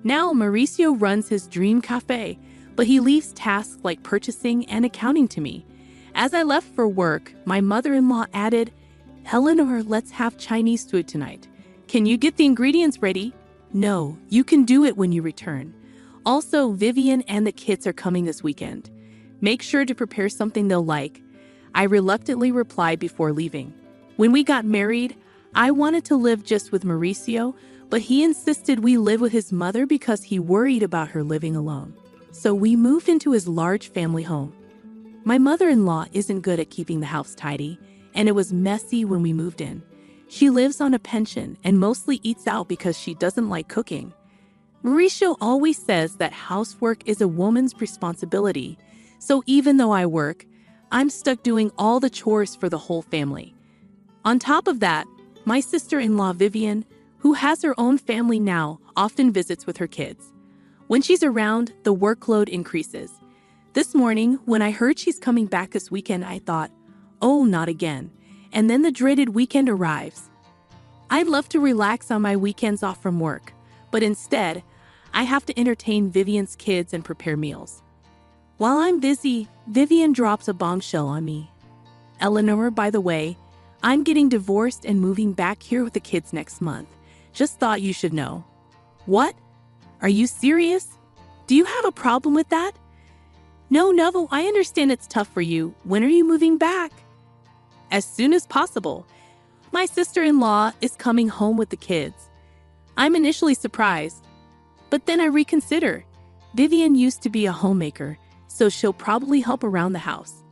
Now Mauricio runs his dream cafe, but he leaves tasks like purchasing and accounting to me. As I left for work, my mother-in-law added, "Eleanor, let's have Chinese food tonight. Can you get the ingredients ready?" "No, you can do it when you return. Also, Vivian and the kids are coming this weekend. Make sure to prepare something they'll like." I reluctantly replied before leaving. When we got married, I wanted to live just with Mauricio, but he insisted we live with his mother because he worried about her living alone. So we moved into his large family home. My mother-in-law isn't good at keeping the house tidy, and it was messy when we moved in. She lives on a pension and mostly eats out because she doesn't like cooking. Mauricio always says that housework is a woman's responsibility, so even though I work, I'm stuck doing all the chores for the whole family. On top of that, my sister-in-law Vivian, who has her own family now, often visits with her kids. When she's around, the workload increases. This morning, when I heard she's coming back this weekend, I thought, oh, not again. And then the dreaded weekend arrives. I'd love to relax on my weekends off from work, but instead, I have to entertain Vivian's kids and prepare meals. While I'm busy, Vivian drops a bombshell on me. Eleanor, by the way, I'm getting divorced and moving back here with the kids next month. Just thought you should know. What? Are you serious? Do you have a problem with that? No, I understand it's tough for you. When are you moving back? As soon as possible. My sister-in-law is coming home with the kids. I'm initially surprised, but then I reconsider. Vivian used to be a homemaker, so she'll probably help around the house.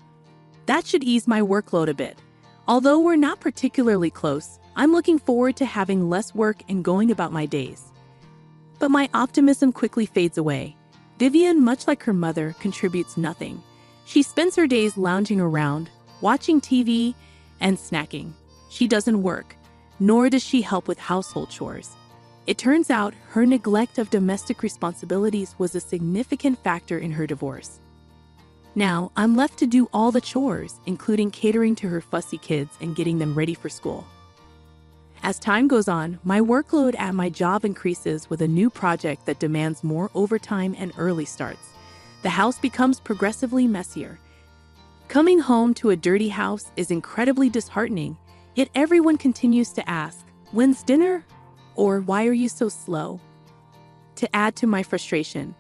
That should ease my workload a bit. Although we're not particularly close, I'm looking forward to having less work and going about my days. But my optimism quickly fades away. Vivian, much like her mother, contributes nothing. She spends her days lounging around, watching TV, and snacking. She doesn't work, nor does she help with household chores. It turns out her neglect of domestic responsibilities was a significant factor in her divorce. Now, I'm left to do all the chores, including catering to her fussy kids and getting them ready for school. As time goes on, my workload at my job increases with a new project that demands more overtime and early starts. The house becomes progressively messier. Coming home to a dirty house is incredibly disheartening, yet everyone continues to ask, "When's dinner?" or "Why are you so slow?" To add to my frustration,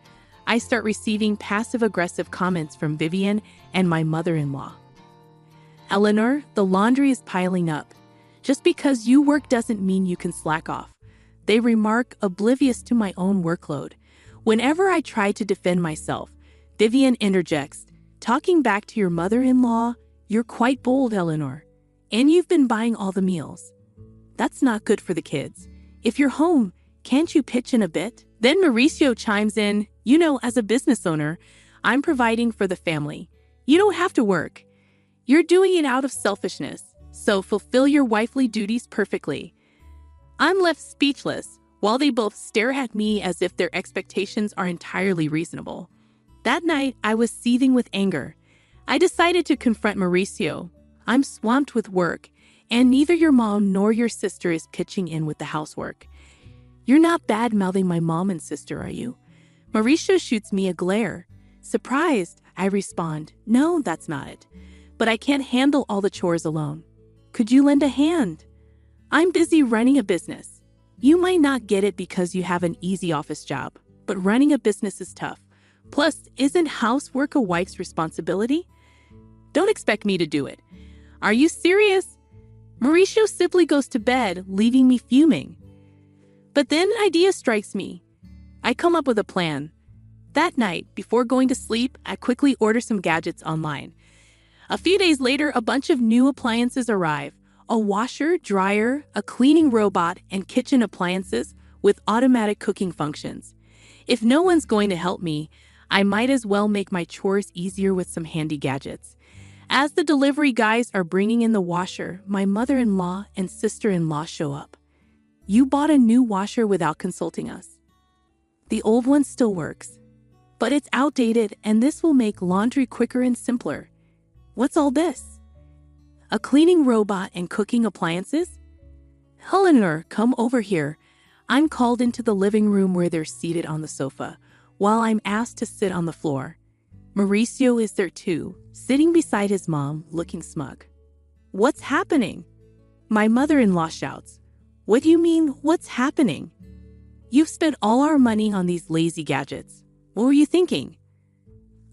I start receiving passive-aggressive comments from Vivian and my mother-in-law. "Eleanor, the laundry is piling up. Just because you work doesn't mean you can slack off," they remark, oblivious to my own workload. Whenever I try to defend myself, Vivian interjects, "Talking back to your mother-in-law, you're quite bold, Eleanor. And you've been buying all the meals. That's not good for the kids. If you're home, can't you pitch in a bit?" Then Mauricio chimes in, "As a business owner, I'm providing for the family. You don't have to work. You're doing it out of selfishness, so fulfill your wifely duties perfectly." I'm left speechless, while they both stare at me as if their expectations are entirely reasonable. That night, I was seething with anger. I decided to confront Mauricio. "I'm swamped with work, and neither your mom nor your sister is pitching in with the housework. You're not bad-mouthing my mom and sister, are you?" Mauricio shoots me a glare. Surprised, I respond, "No, that's not it. But I can't handle all the chores alone. Could you lend a hand? I'm busy running a business. You might not get it because you have an easy office job, but running a business is tough. Plus, isn't housework a wife's responsibility? Don't expect me to do it. Are you serious?" Mauricio simply goes to bed, leaving me fuming. But then an idea strikes me. I come up with a plan. That night, before going to sleep, I quickly order some gadgets online. A few days later, a bunch of new appliances arrive. A washer, dryer, a cleaning robot, and kitchen appliances with automatic cooking functions. If no one's going to help me, I might as well make my chores easier with some handy gadgets. As the delivery guys are bringing in the washer, my mother-in-law and sister-in-law show up. "You bought a new washer without consulting us." "The old one still works, but it's outdated and this will make laundry quicker and simpler." "What's all this? A cleaning robot and cooking appliances?" "Eleanor, come over here." I'm called into the living room where they're seated on the sofa, while I'm asked to sit on the floor. Mauricio is there too, sitting beside his mom, looking smug. "What's happening?" My mother-in-law shouts. "What do you mean, what's happening? You've spent all our money on these lazy gadgets. What were you thinking?"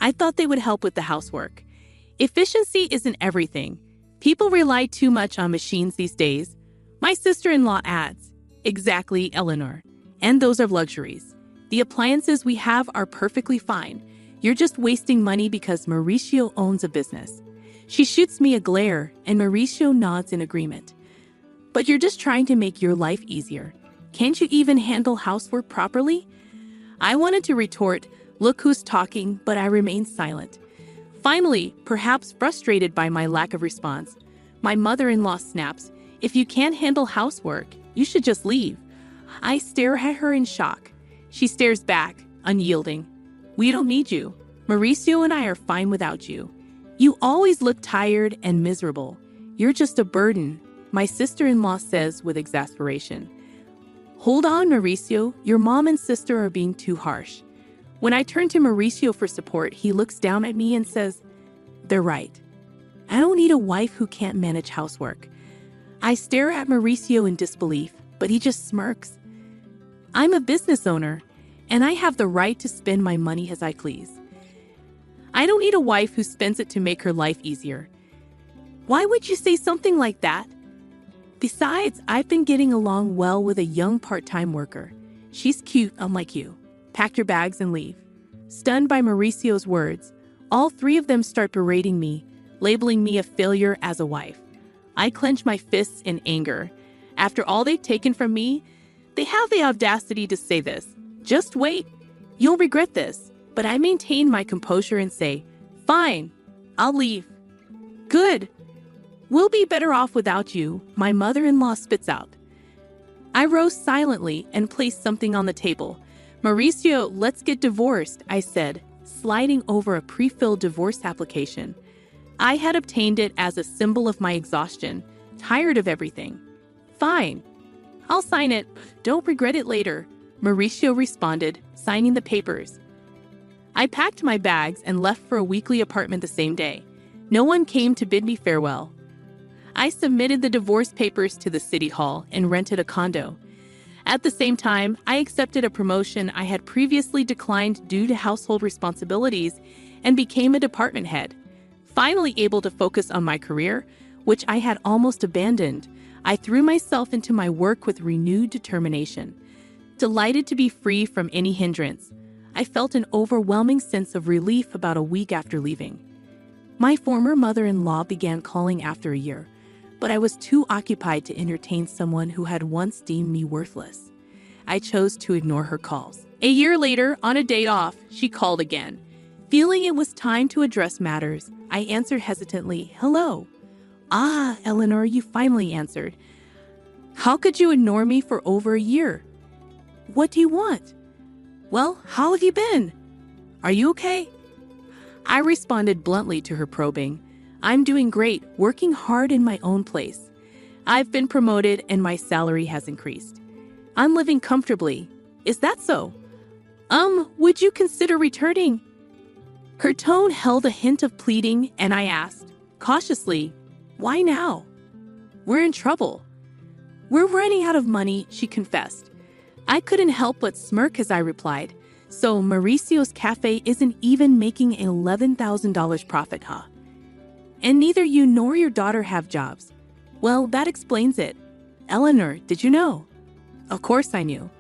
I thought they would help with the housework. Efficiency isn't everything. People rely too much on machines these days. My sister-in-law adds, "Exactly, Eleanor. And those are luxuries. The appliances we have are perfectly fine. You're just wasting money because Mauricio owns a business." She shoots me a glare, and Mauricio nods in agreement. "But you're just trying to make your life easier. Can't you even handle housework properly?" I wanted to retort, "Look who's talking," but I remained silent. Finally, perhaps frustrated by my lack of response, my mother-in-law snaps, "If you can't handle housework, you should just leave." I stare at her in shock. She stares back, unyielding. "We don't need you. Mauricio and I are fine without you. You always look tired and miserable. You're just a burden," my sister-in-law says with exasperation. Hold on, Mauricio, your mom and sister are being too harsh. When I turn to Mauricio for support, he looks down at me and says, they're right. I don't need a wife who can't manage housework. I stare at Mauricio in disbelief, but he just smirks. I'm a business owner, and I have the right to spend my money as I please. I don't need a wife who spends it to make her life easier. Why would you say something like that? Besides, I've been getting along well with a young part-time worker. She's cute, unlike you. Pack your bags and leave. Stunned by Mauricio's words, all three of them start berating me, labeling me a failure as a wife. I clench my fists in anger. After all they've taken from me, they have the audacity to say this. Just wait. You'll regret this. But I maintain my composure and say, fine, I'll leave. Good. We'll be better off without you, my mother-in-law spits out. I rose silently and placed something on the table. Mauricio, let's get divorced, I said, sliding over a pre-filled divorce application. I had obtained it as a symbol of my exhaustion, tired of everything. Fine. I'll sign it. Don't regret it later, Mauricio responded, signing the papers. I packed my bags and left for a weekly apartment the same day. No one came to bid me farewell. I submitted the divorce papers to the city hall and rented a condo. At the same time, I accepted a promotion I had previously declined due to household responsibilities and became a department head. Finally able to focus on my career, which I had almost abandoned, I threw myself into my work with renewed determination. Delighted to be free from any hindrance, I felt an overwhelming sense of relief about a week after leaving. My former mother-in-law began calling after a year, but I was too occupied to entertain someone who had once deemed me worthless. I chose to ignore her calls. A year later, on a day off, she called again. Feeling it was time to address matters, I answered hesitantly, hello. Ah, Eleanor, you finally answered. How could you ignore me for over a year? What do you want? Well, how have you been? Are you okay? I responded bluntly to her probing. I'm doing great, working hard in my own place. I've been promoted and my salary has increased. I'm living comfortably. Is that so? Would you consider returning? Her tone held a hint of pleading and I asked, cautiously, why now? We're in trouble. We're running out of money, she confessed. I couldn't help but smirk as I replied, so Mauricio's cafe isn't even making $11,000 profit, huh? And neither you nor your daughter have jobs. Well, that explains it. Eleanor, did you know? Of course I knew.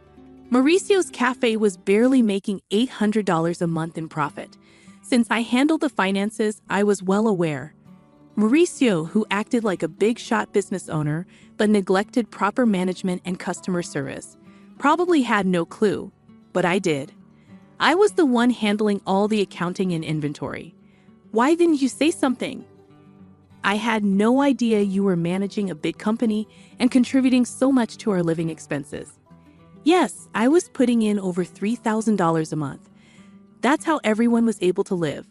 Mauricio's cafe was barely making $800 a month in profit. Since I handled the finances, I was well aware. Mauricio, who acted like a big-shot business owner but neglected proper management and customer service, probably had no clue, but I did. I was the one handling all the accounting and inventory. Why didn't you say something? I had no idea you were managing a big company and contributing so much to our living expenses. Yes, I was putting in over $3,000 a month. That's how everyone was able to live.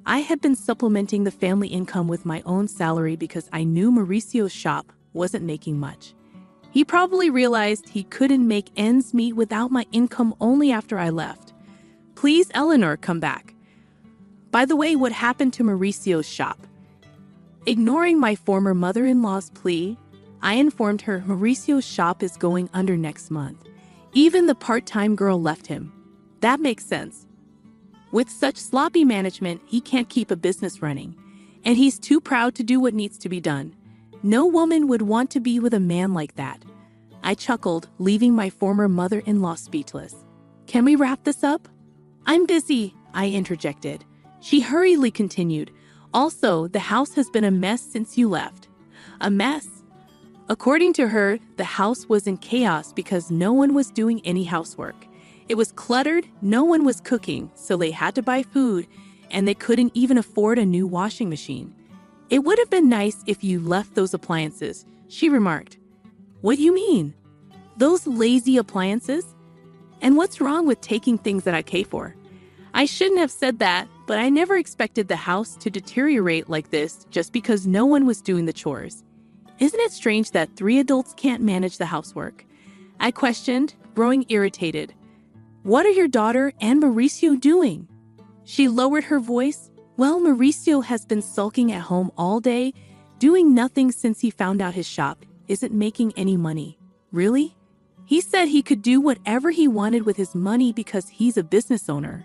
I had been supplementing the family income with my own salary because I knew Mauricio's shop wasn't making much. He probably realized he couldn't make ends meet without my income only after I left. Please, Eleanor, come back. By the way, what happened to Mauricio's shop? Ignoring my former mother-in-law's plea, I informed her Mauricio's shop is going under next month. Even the part-time girl left him. That makes sense. With such sloppy management, he can't keep a business running, and he's too proud to do what needs to be done. No woman would want to be with a man like that. I chuckled, leaving my former mother-in-law speechless. Can we wrap this up? I'm busy, I interjected. She hurriedly continued. Also, the house has been a mess since you left. A mess? According to her, the house was in chaos because no one was doing any housework. It was cluttered, no one was cooking, so they had to buy food, and they couldn't even afford a new washing machine. It would have been nice if you left those appliances, she remarked. What do you mean? Those lazy appliances? And what's wrong with taking things that I pay for? I shouldn't have said that, but I never expected the house to deteriorate like this just because no one was doing the chores. Isn't it strange that 3 adults can't manage the housework? I questioned, growing irritated. What are your daughter and Mauricio doing? She lowered her voice. Well, Mauricio has been sulking at home all day, doing nothing since he found out his shop isn't making any money. Really? He said he could do whatever he wanted with his money because he's a business owner.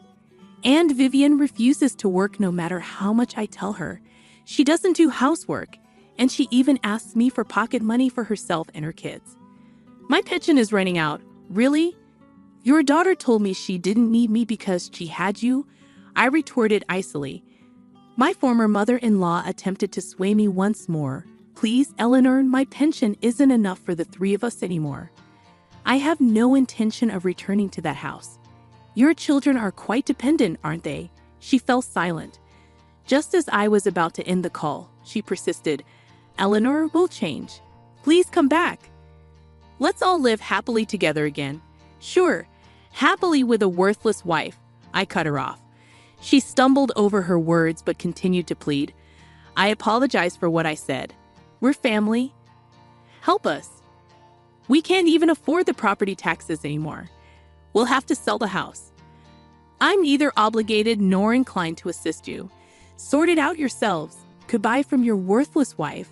And Vivian refuses to work no matter how much I tell her. She doesn't do housework, and she even asks me for pocket money for herself and her kids. My pension is running out. Really? Your daughter told me she didn't need me because she had you, I retorted icily. My former mother-in-law attempted to sway me once more. Please, Eleanor, my pension isn't enough for the three of us anymore. I have no intention of returning to that house. Your children are quite dependent, aren't they? She fell silent. Just as I was about to end the call, she persisted. Eleanor, we'll change. Please come back. Let's all live happily together again. Sure, happily with a worthless wife. I cut her off. She stumbled over her words but continued to plead. I apologize for what I said. We're family. Help us. We can't even afford the property taxes anymore. We'll have to sell the house. I'm neither obligated nor inclined to assist you. Sort it out yourselves. Goodbye from your worthless wife,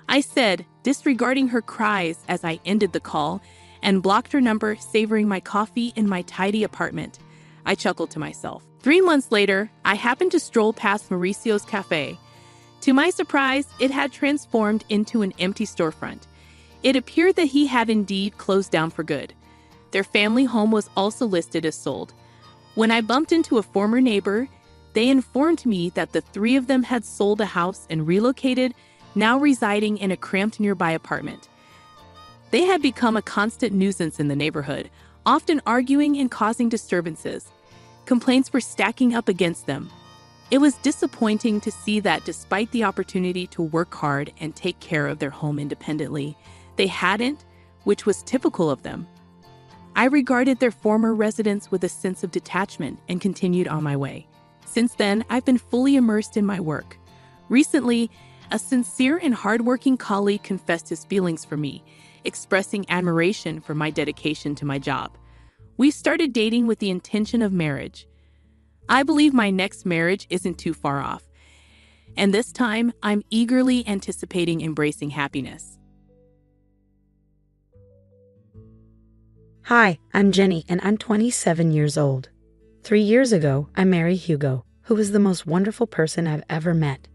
I said, disregarding her cries as I ended the call and blocked her number, savoring my coffee in my tidy apartment. I chuckled to myself. 3 months later, I happened to stroll past Mauricio's cafe. To my surprise, it had transformed into an empty storefront. It appeared that he had indeed closed down for good. Their family home was also listed as sold. When I bumped into a former neighbor, they informed me that the three of them had sold a house and relocated, now residing in a cramped nearby apartment. They had become a constant nuisance in the neighborhood, often arguing and causing disturbances. Complaints were stacking up against them. It was disappointing to see that despite the opportunity to work hard and take care of their home independently, they hadn't, which was typical of them. I regarded their former residence with a sense of detachment and continued on my way. Since then, I've been fully immersed in my work. Recently, a sincere and hardworking colleague confessed his feelings for me, expressing admiration for my dedication to my job. We started dating with the intention of marriage. I believe my next marriage isn't too far off, and this time I'm eagerly anticipating embracing happiness. Hi, I'm Jenny, and I'm 27 years old. 3 years ago, I married Hugo, who is the most wonderful person I've ever met.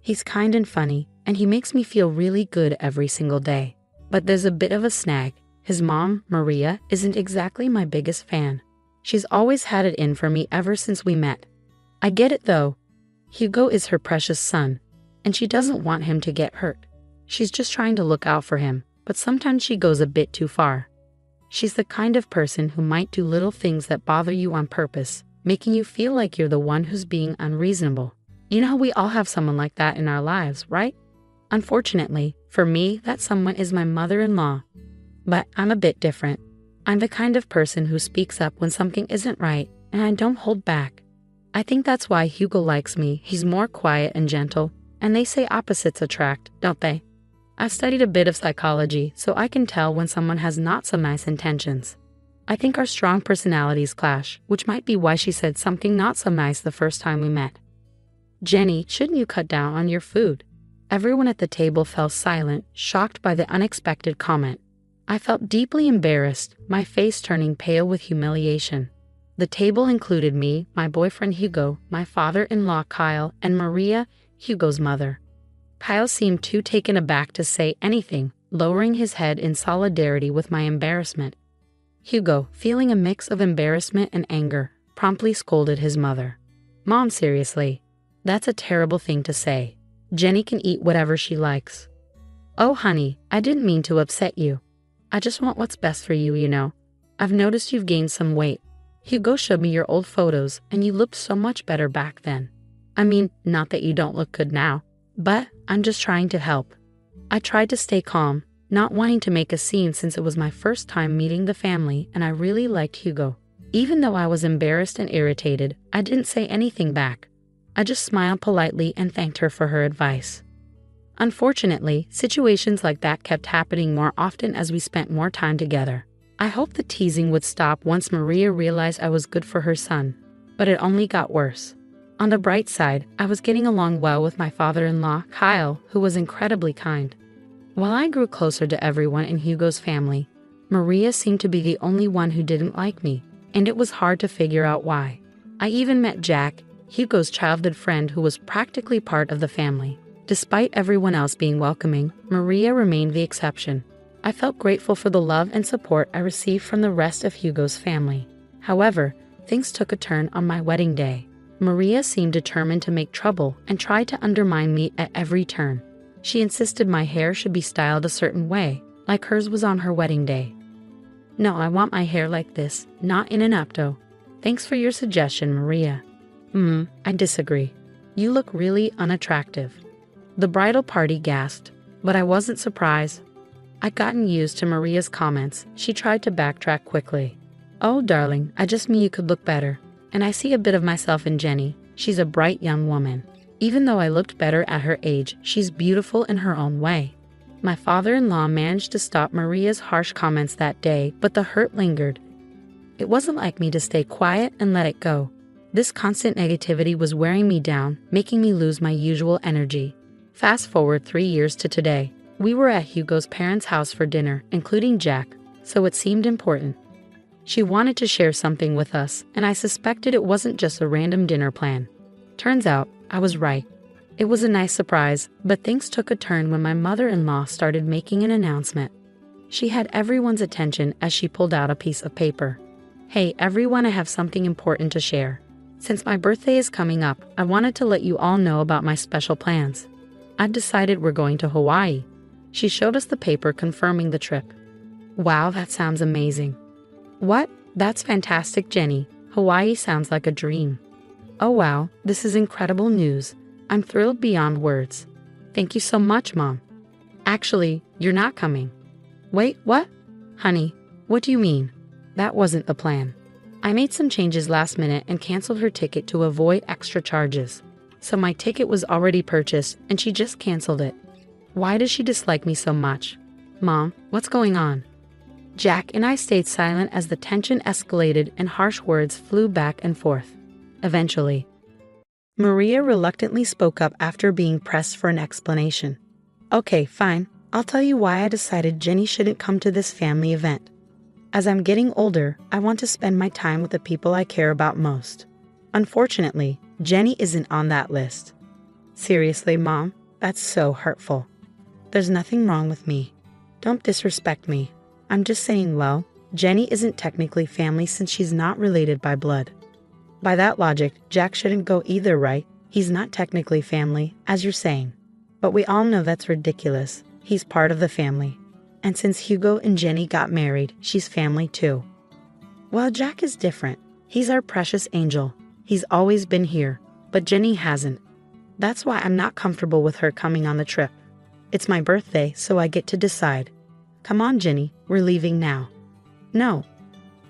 He's kind and funny, and he makes me feel really good every single day. But there's a bit of a snag. His mom, Maria, isn't exactly my biggest fan. She's always had it in for me ever since we met. I get it though. Hugo is her precious son, and she doesn't want him to get hurt. She's just trying to look out for him, but sometimes she goes a bit too far. She's the kind of person who might do little things that bother you on purpose, making you feel like you're the one who's being unreasonable. You know how we all have someone like that in our lives, right? Unfortunately, for me, that someone is my mother-in-law. But I'm a bit different. I'm the kind of person who speaks up when something isn't right, and I don't hold back. I think that's why Hugo likes me. He's more quiet and gentle, and they say opposites attract, don't they? I've studied a bit of psychology, so I can tell when someone has not some nice intentions. I think our strong personalities clash, which might be why she said something not so nice the first time we met. Jenny, shouldn't you cut down on your food? Everyone at the table fell silent, shocked by the unexpected comment. I felt deeply embarrassed, my face turning pale with humiliation. The table included me, my boyfriend Hugo, my father-in-law Kyle, and Maria, Hugo's mother. Kyle seemed too taken aback to say anything, lowering his head in solidarity with my embarrassment. Hugo, feeling a mix of embarrassment and anger, promptly scolded his mother. Mom, seriously, that's a terrible thing to say. Jenny can eat whatever she likes. Oh, honey, I didn't mean to upset you. I just want what's best for you, you know. I've noticed you've gained some weight. Hugo showed me your old photos, and you looked so much better back then. I mean, not that you don't look good now, but I'm just trying to help. I tried to stay calm, not wanting to make a scene since it was my first time meeting the family and I really liked Hugo. Even though I was embarrassed and irritated, I didn't say anything back. I just smiled politely and thanked her for her advice. Unfortunately, situations like that kept happening more often as we spent more time together. I hoped the teasing would stop once Maria realized I was good for her son, but it only got worse. On the bright side, I was getting along well with my father-in-law, Kyle, who was incredibly kind. While I grew closer to everyone in Hugo's family, Maria seemed to be the only one who didn't like me, and it was hard to figure out why. I even met Jack, Hugo's childhood friend who was practically part of the family. Despite everyone else being welcoming, Maria remained the exception. I felt grateful for the love and support I received from the rest of Hugo's family. However, things took a turn on my wedding day. Maria seemed determined to make trouble and tried to undermine me at every turn. She insisted my hair should be styled a certain way, like hers was on her wedding day. No, I want my hair like this, not in an updo. Thanks for your suggestion, Maria. I disagree. You look really unattractive. The bridal party gasped, but I wasn't surprised. I'd gotten used to Maria's comments. She tried to backtrack quickly. Oh, darling, I just mean you could look better. And I see a bit of myself in Jenny. She's a bright young woman. Even though I looked better at her age, she's beautiful in her own way. My father-in-law managed to stop Maria's harsh comments that day, but the hurt lingered. It wasn't like me to stay quiet and let it go. This constant negativity was wearing me down, making me lose my usual energy. Fast forward 3 years to today. We were at Hugo's parents' house for dinner, including Jack, so it seemed important. She wanted to share something with us, and I suspected it wasn't just a random dinner plan. Turns out, I was right. It was a nice surprise, but things took a turn when my mother-in-law started making an announcement. She had everyone's attention as she pulled out a piece of paper. Hey, everyone, I have something important to share. Since my birthday is coming up, I wanted to let you all know about my special plans. I've decided we're going to Hawaii. She showed us the paper confirming the trip. Wow, that sounds amazing. What? That's fantastic, Jenny. Hawaii sounds like a dream. Oh wow, this is incredible news. I'm thrilled beyond words. Thank you so much, Mom. Actually, you're not coming. Wait, what? Honey, what do you mean? That wasn't the plan. I made some changes last minute and canceled her ticket to avoid extra charges. So my ticket was already purchased and she just canceled it. Why does she dislike me so much? Mom, what's going on? Jack and I stayed silent as the tension escalated and harsh words flew back and forth. Eventually, Maria reluctantly spoke up after being pressed for an explanation. Okay, fine. I'll tell you why I decided Jenny shouldn't come to this family event. As I'm getting older, I want to spend my time with the people I care about most. Unfortunately, Jenny isn't on that list. Seriously, Mom, that's so hurtful. There's nothing wrong with me. Don't disrespect me. I'm just saying, well, Jenny isn't technically family since she's not related by blood. By that logic, Jack shouldn't go either, right? He's not technically family, as you're saying. But we all know that's ridiculous. He's part of the family. And since Hugo and Jenny got married, she's family too. Well, Jack is different. He's our precious angel. He's always been here, but Jenny hasn't. That's why I'm not comfortable with her coming on the trip. It's my birthday, so I get to decide. Come on, Jenny, we're leaving now. No.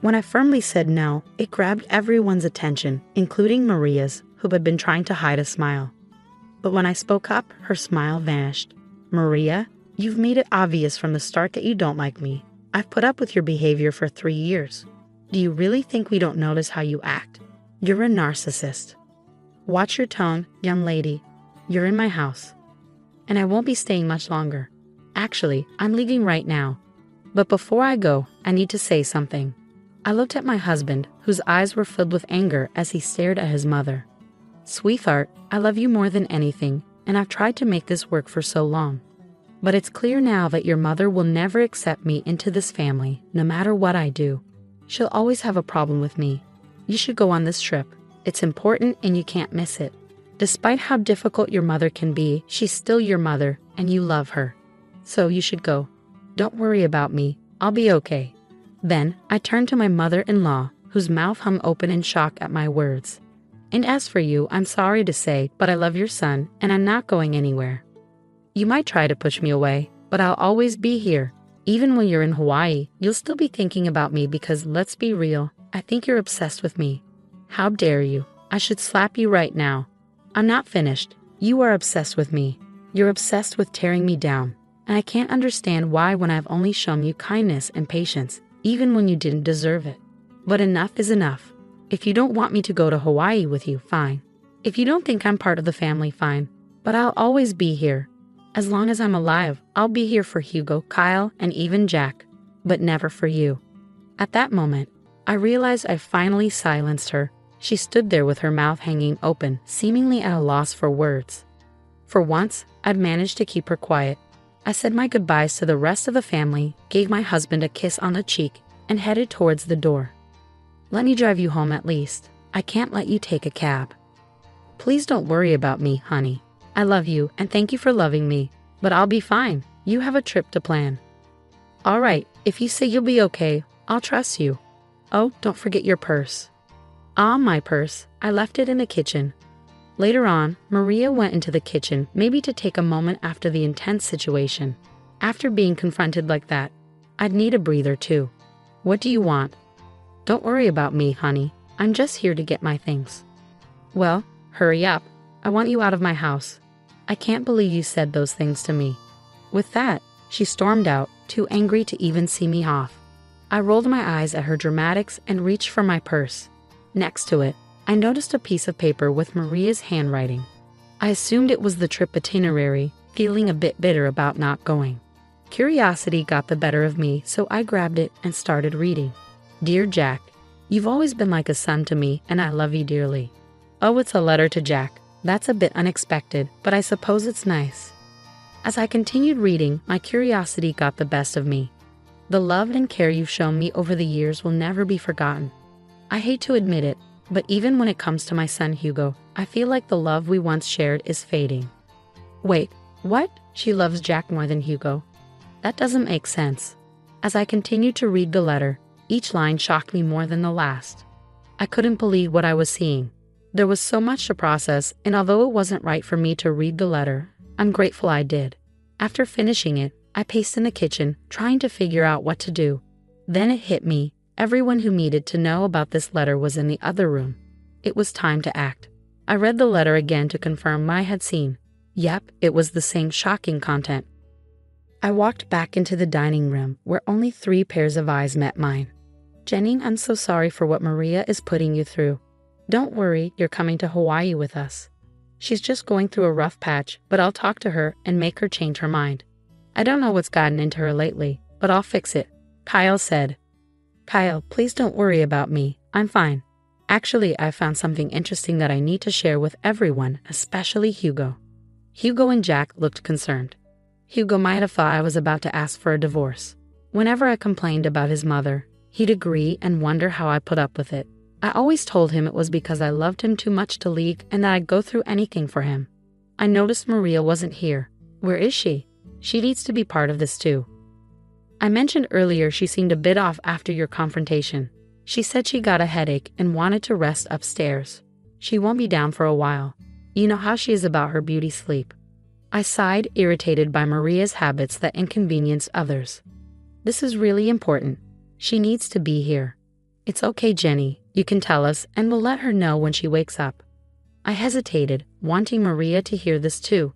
When I firmly said no, it grabbed everyone's attention, including Maria's, who had been trying to hide a smile. But when I spoke up, her smile vanished. Maria, you've made it obvious from the start that you don't like me. I've put up with your behavior for 3 years. Do you really think we don't notice how you act? You're a narcissist. Watch your tone, young lady. You're in my house. And I won't be staying much longer. Actually, I'm leaving right now. But before I go, I need to say something. I looked at my husband, whose eyes were filled with anger as he stared at his mother. Sweetheart, I love you more than anything, and I've tried to make this work for so long. But it's clear now that your mother will never accept me into this family, no matter what I do. She'll always have a problem with me. You should go on this trip. It's important and you can't miss it. Despite how difficult your mother can be, she's still your mother, and you love her. So you should go. Don't worry about me. I'll be okay. Then I turned to my mother-in-law, whose mouth hung open in shock at my words. And as for you, I'm sorry to say, but I love your son, and I'm not going anywhere. You might try to push me away, but I'll always be here. Even when you're in Hawaii, you'll still be thinking about me because, let's be real, I think you're obsessed with me. How dare you? I should slap you right now. I'm not finished. You are obsessed with me. You're obsessed with tearing me down. And I can't understand why when I've only shown you kindness and patience, even when you didn't deserve it. But enough is enough. If you don't want me to go to Hawaii with you, fine. If you don't think I'm part of the family, fine. But I'll always be here. As long as I'm alive, I'll be here for Hugo, Kyle, and even Jack. But never for you. At that moment, I realized I finally silenced her. She stood there with her mouth hanging open, seemingly at a loss for words. For once, I'd managed to keep her quiet. I said my goodbyes to the rest of the family, gave my husband a kiss on the cheek, and headed towards the door. Let me drive you home at least. I can't let you take a cab. Please don't worry about me, honey. I love you and thank you for loving me, but I'll be fine. You have a trip to plan. All right, if you say you'll be okay, I'll trust you. Oh, don't forget your purse. Ah, my purse. I left it in the kitchen. Later on, Maria went into the kitchen, maybe to take a moment after the intense situation. After being confronted like that, I'd need a breather too. What do you want? Don't worry about me, honey. I'm just here to get my things. Well, hurry up. I want you out of my house. I can't believe you said those things to me. With that, she stormed out, too angry to even see me off. I rolled my eyes at her dramatics and reached for my purse. Next to it, I noticed a piece of paper with Maria's handwriting. I assumed it was the trip itinerary, feeling a bit bitter about not going. Curiosity got the better of me, so I grabbed it and started reading. Dear Jack, you've always been like a son to me, and I love you dearly. Oh, it's a letter to Jack. That's a bit unexpected, but I suppose it's nice. As I continued reading, my curiosity got the best of me. The love and care you've shown me over the years will never be forgotten. I hate to admit it, but even when it comes to my son Hugo, I feel like the love we once shared is fading. Wait, what? She loves Jack more than Hugo? That doesn't make sense. As I continued to read the letter, each line shocked me more than the last. I couldn't believe what I was seeing. There was so much to process, and although it wasn't right for me to read the letter, I'm grateful I did. After finishing it, I paced in the kitchen, trying to figure out what to do. Then it hit me. Everyone who needed to know about this letter was in the other room. It was time to act. I read the letter again to confirm what I had seen. Yep, it was the same shocking content. I walked back into the dining room, where only 3 pairs of eyes met mine. Jenny, I'm so sorry for what Maria is putting you through. Don't worry, you're coming to Hawaii with us. She's just going through a rough patch, but I'll talk to her and make her change her mind. I don't know what's gotten into her lately, but I'll fix it, Kyle said. Kyle, please don't worry about me. I'm fine. Actually, I found something interesting that I need to share with everyone, especially Hugo. Hugo and Jack looked concerned. Hugo might have thought I was about to ask for a divorce. Whenever I complained about his mother, he'd agree and wonder how I put up with it. I always told him it was because I loved him too much to leave and that I'd go through anything for him. I noticed Maria wasn't here. Where is she? She needs to be part of this too. I mentioned earlier she seemed a bit off after your confrontation. She said she got a headache and wanted to rest upstairs. She won't be down for a while. You know how she is about her beauty sleep. I sighed, irritated by Maria's habits that inconvenience others. This is really important. She needs to be here. It's okay, Jenny. You can tell us and we'll let her know when she wakes up. I hesitated, wanting Maria to hear this too.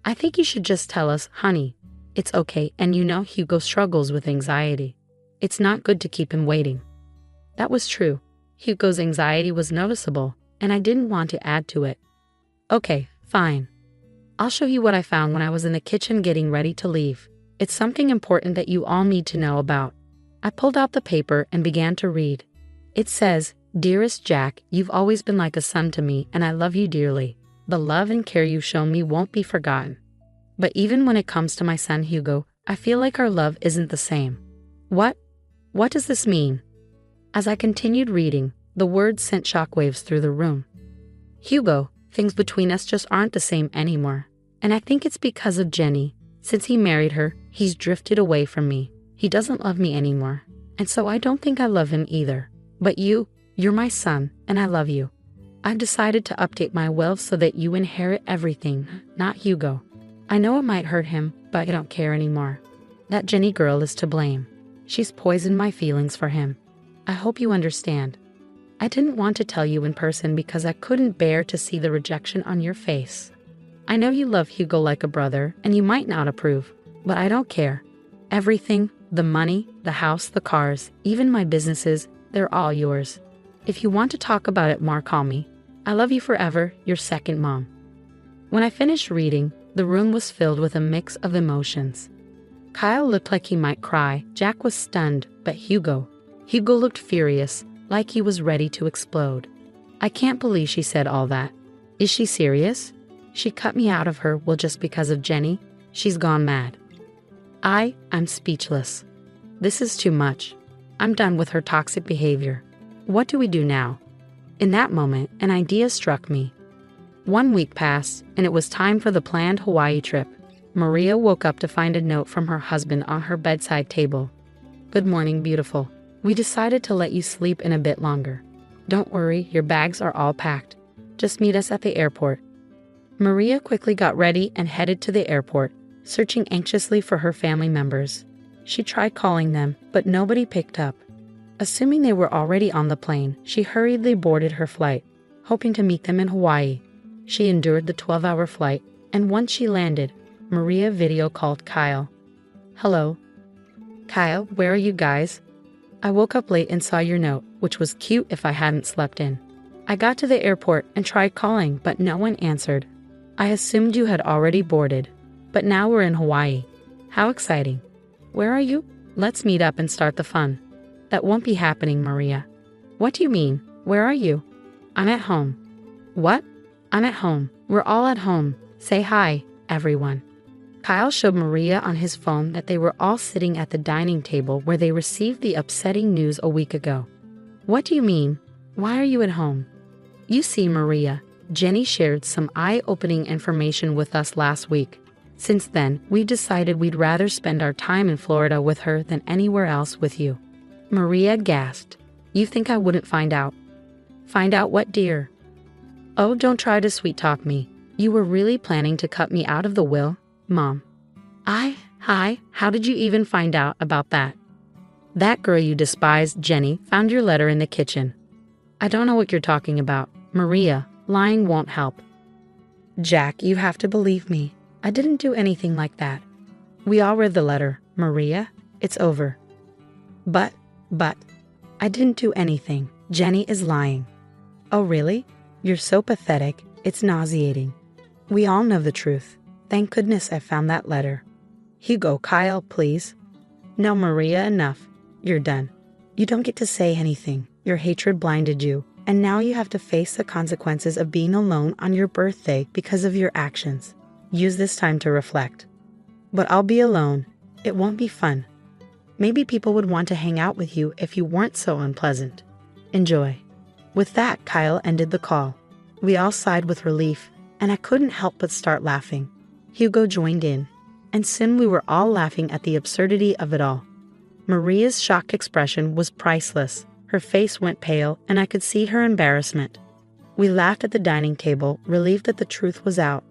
I think you should just tell us, honey. It's okay, and you know Hugo struggles with anxiety. It's not good to keep him waiting. That was true. Hugo's anxiety was noticeable, and I didn't want to add to it. Okay, fine. I'll show you what I found when I was in the kitchen getting ready to leave. It's something important that you all need to know about. I pulled out the paper and began to read. It says, Dearest Jack, you've always been like a son to me, and I love you dearly. The love and care you've shown me won't be forgotten. But even when it comes to my son Hugo, I feel like our love isn't the same. What? What does this mean? As I continued reading, the words sent shockwaves through the room. Hugo, things between us just aren't the same anymore. And I think it's because of Jenny. Since he married her, he's drifted away from me. He doesn't love me anymore. And so I don't think I love him either. But you're my son, and I love you. I've decided to update my will so that you inherit everything, not Hugo. I know it might hurt him, but I don't care anymore. That Jenny girl is to blame. She's poisoned my feelings for him. I hope you understand. I didn't want to tell you in person because I couldn't bear to see the rejection on your face. I know you love Hugo like a brother, and you might not approve, but I don't care. Everything, The money, the house, the cars, even my businesses, they're all yours. If you want to talk about it more, call me. I love you forever, your second mom." When I finished reading, the room was filled with a mix of emotions. Kyle looked like he might cry, Jack was stunned, but Hugo looked furious, like he was ready to explode. "I can't believe she said all that. Is she serious? She cut me out of her will just because of Jenny? She's gone mad." I'm speechless. This is too much. I'm done with her toxic behavior. What do we do now? In that moment, an idea struck me. 1 week passed, and it was time for the planned Hawaii trip. Maria woke up to find a note from her husband on her bedside table. "Good morning, beautiful. We decided to let you sleep in a bit longer. Don't worry, your bags are all packed. Just meet us at the airport." Maria quickly got ready and headed to the airport, searching anxiously for her family members. She tried calling them, but nobody picked up. Assuming they were already on the plane, she hurriedly boarded her flight, hoping to meet them in Hawaii. She endured the 12-hour flight, and once she landed, Maria video called Kyle. "Hello. Kyle, where are you guys? I woke up late and saw your note, which was cute if I hadn't slept in. I got to the airport and tried calling, but no one answered. I assumed you had already boarded, but now we're in Hawaii. How exciting. Where are you? Let's meet up and start the fun." "That won't be happening, Maria." "What do you mean? Where are you?" "I'm at home." "What?" "I'm at home. We're all at home. Say hi, everyone." Kyle showed Maria on his phone that they were all sitting at the dining table where they received the upsetting news a week ago. "What do you mean? Why are you at home?" "You see, Maria, Jenny shared some eye-opening information with us last week. Since then, we've decided we'd rather spend our time in Florida with her than anywhere else with you." Maria gasped. "You think I wouldn't find out?" "Find out what, dear?" "Oh, don't try to sweet-talk me. You were really planning to cut me out of the will, Mom." Hi, how did you even find out about that?" "That girl you despise, Jenny, found your letter in the kitchen." "I don't know what you're talking about. Maria, lying won't help." "Jack, you have to believe me. I didn't do anything like that. We all read the letter, Maria. It's over." But, I didn't do anything. Jenny is lying." "Oh, really? You're so pathetic. It's nauseating. We all know the truth. Thank goodness I found that letter." "Hugo, Kyle, please." "No, Maria, enough. You're done. You don't get to say anything. Your hatred blinded you, and now you have to face the consequences of being alone on your birthday because of your actions. Use this time to reflect." "But I'll be alone. It won't be fun. Maybe people would want to hang out with you if you weren't so unpleasant. Enjoy." With that, Kyle ended the call. We all sighed with relief, and I couldn't help but start laughing. Hugo joined in, and soon we were all laughing at the absurdity of it all. Maria's shocked expression was priceless. Her face went pale, and I could see her embarrassment. We laughed at the dining table, relieved that the truth was out.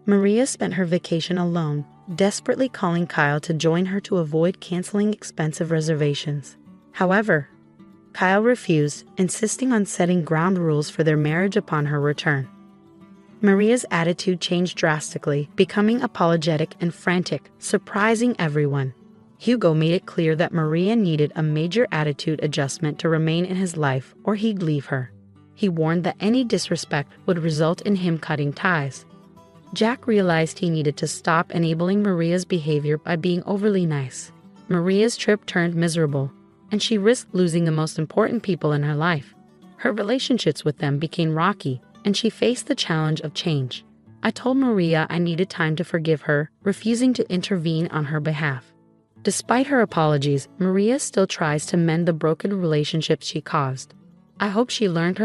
Maria spent her vacation alone, desperately calling Kyle to join her to avoid canceling expensive reservations. However, Kyle refused, insisting on setting ground rules for their marriage upon her return. Maria's attitude changed drastically, becoming apologetic and frantic, surprising everyone. Hugo made it clear that Maria needed a major attitude adjustment to remain in his life, or he'd leave her. He warned that any disrespect would result in him cutting ties. Jack realized he needed to stop enabling Maria's behavior by being overly nice. Maria's trip turned miserable, and she risked losing the most important people in her life. Her relationships with them became rocky, and she faced the challenge of change. I told Maria I needed time to forgive her, refusing to intervene on her behalf. Despite her apologies, Maria still tries to mend the broken relationships she caused. I hope she learned her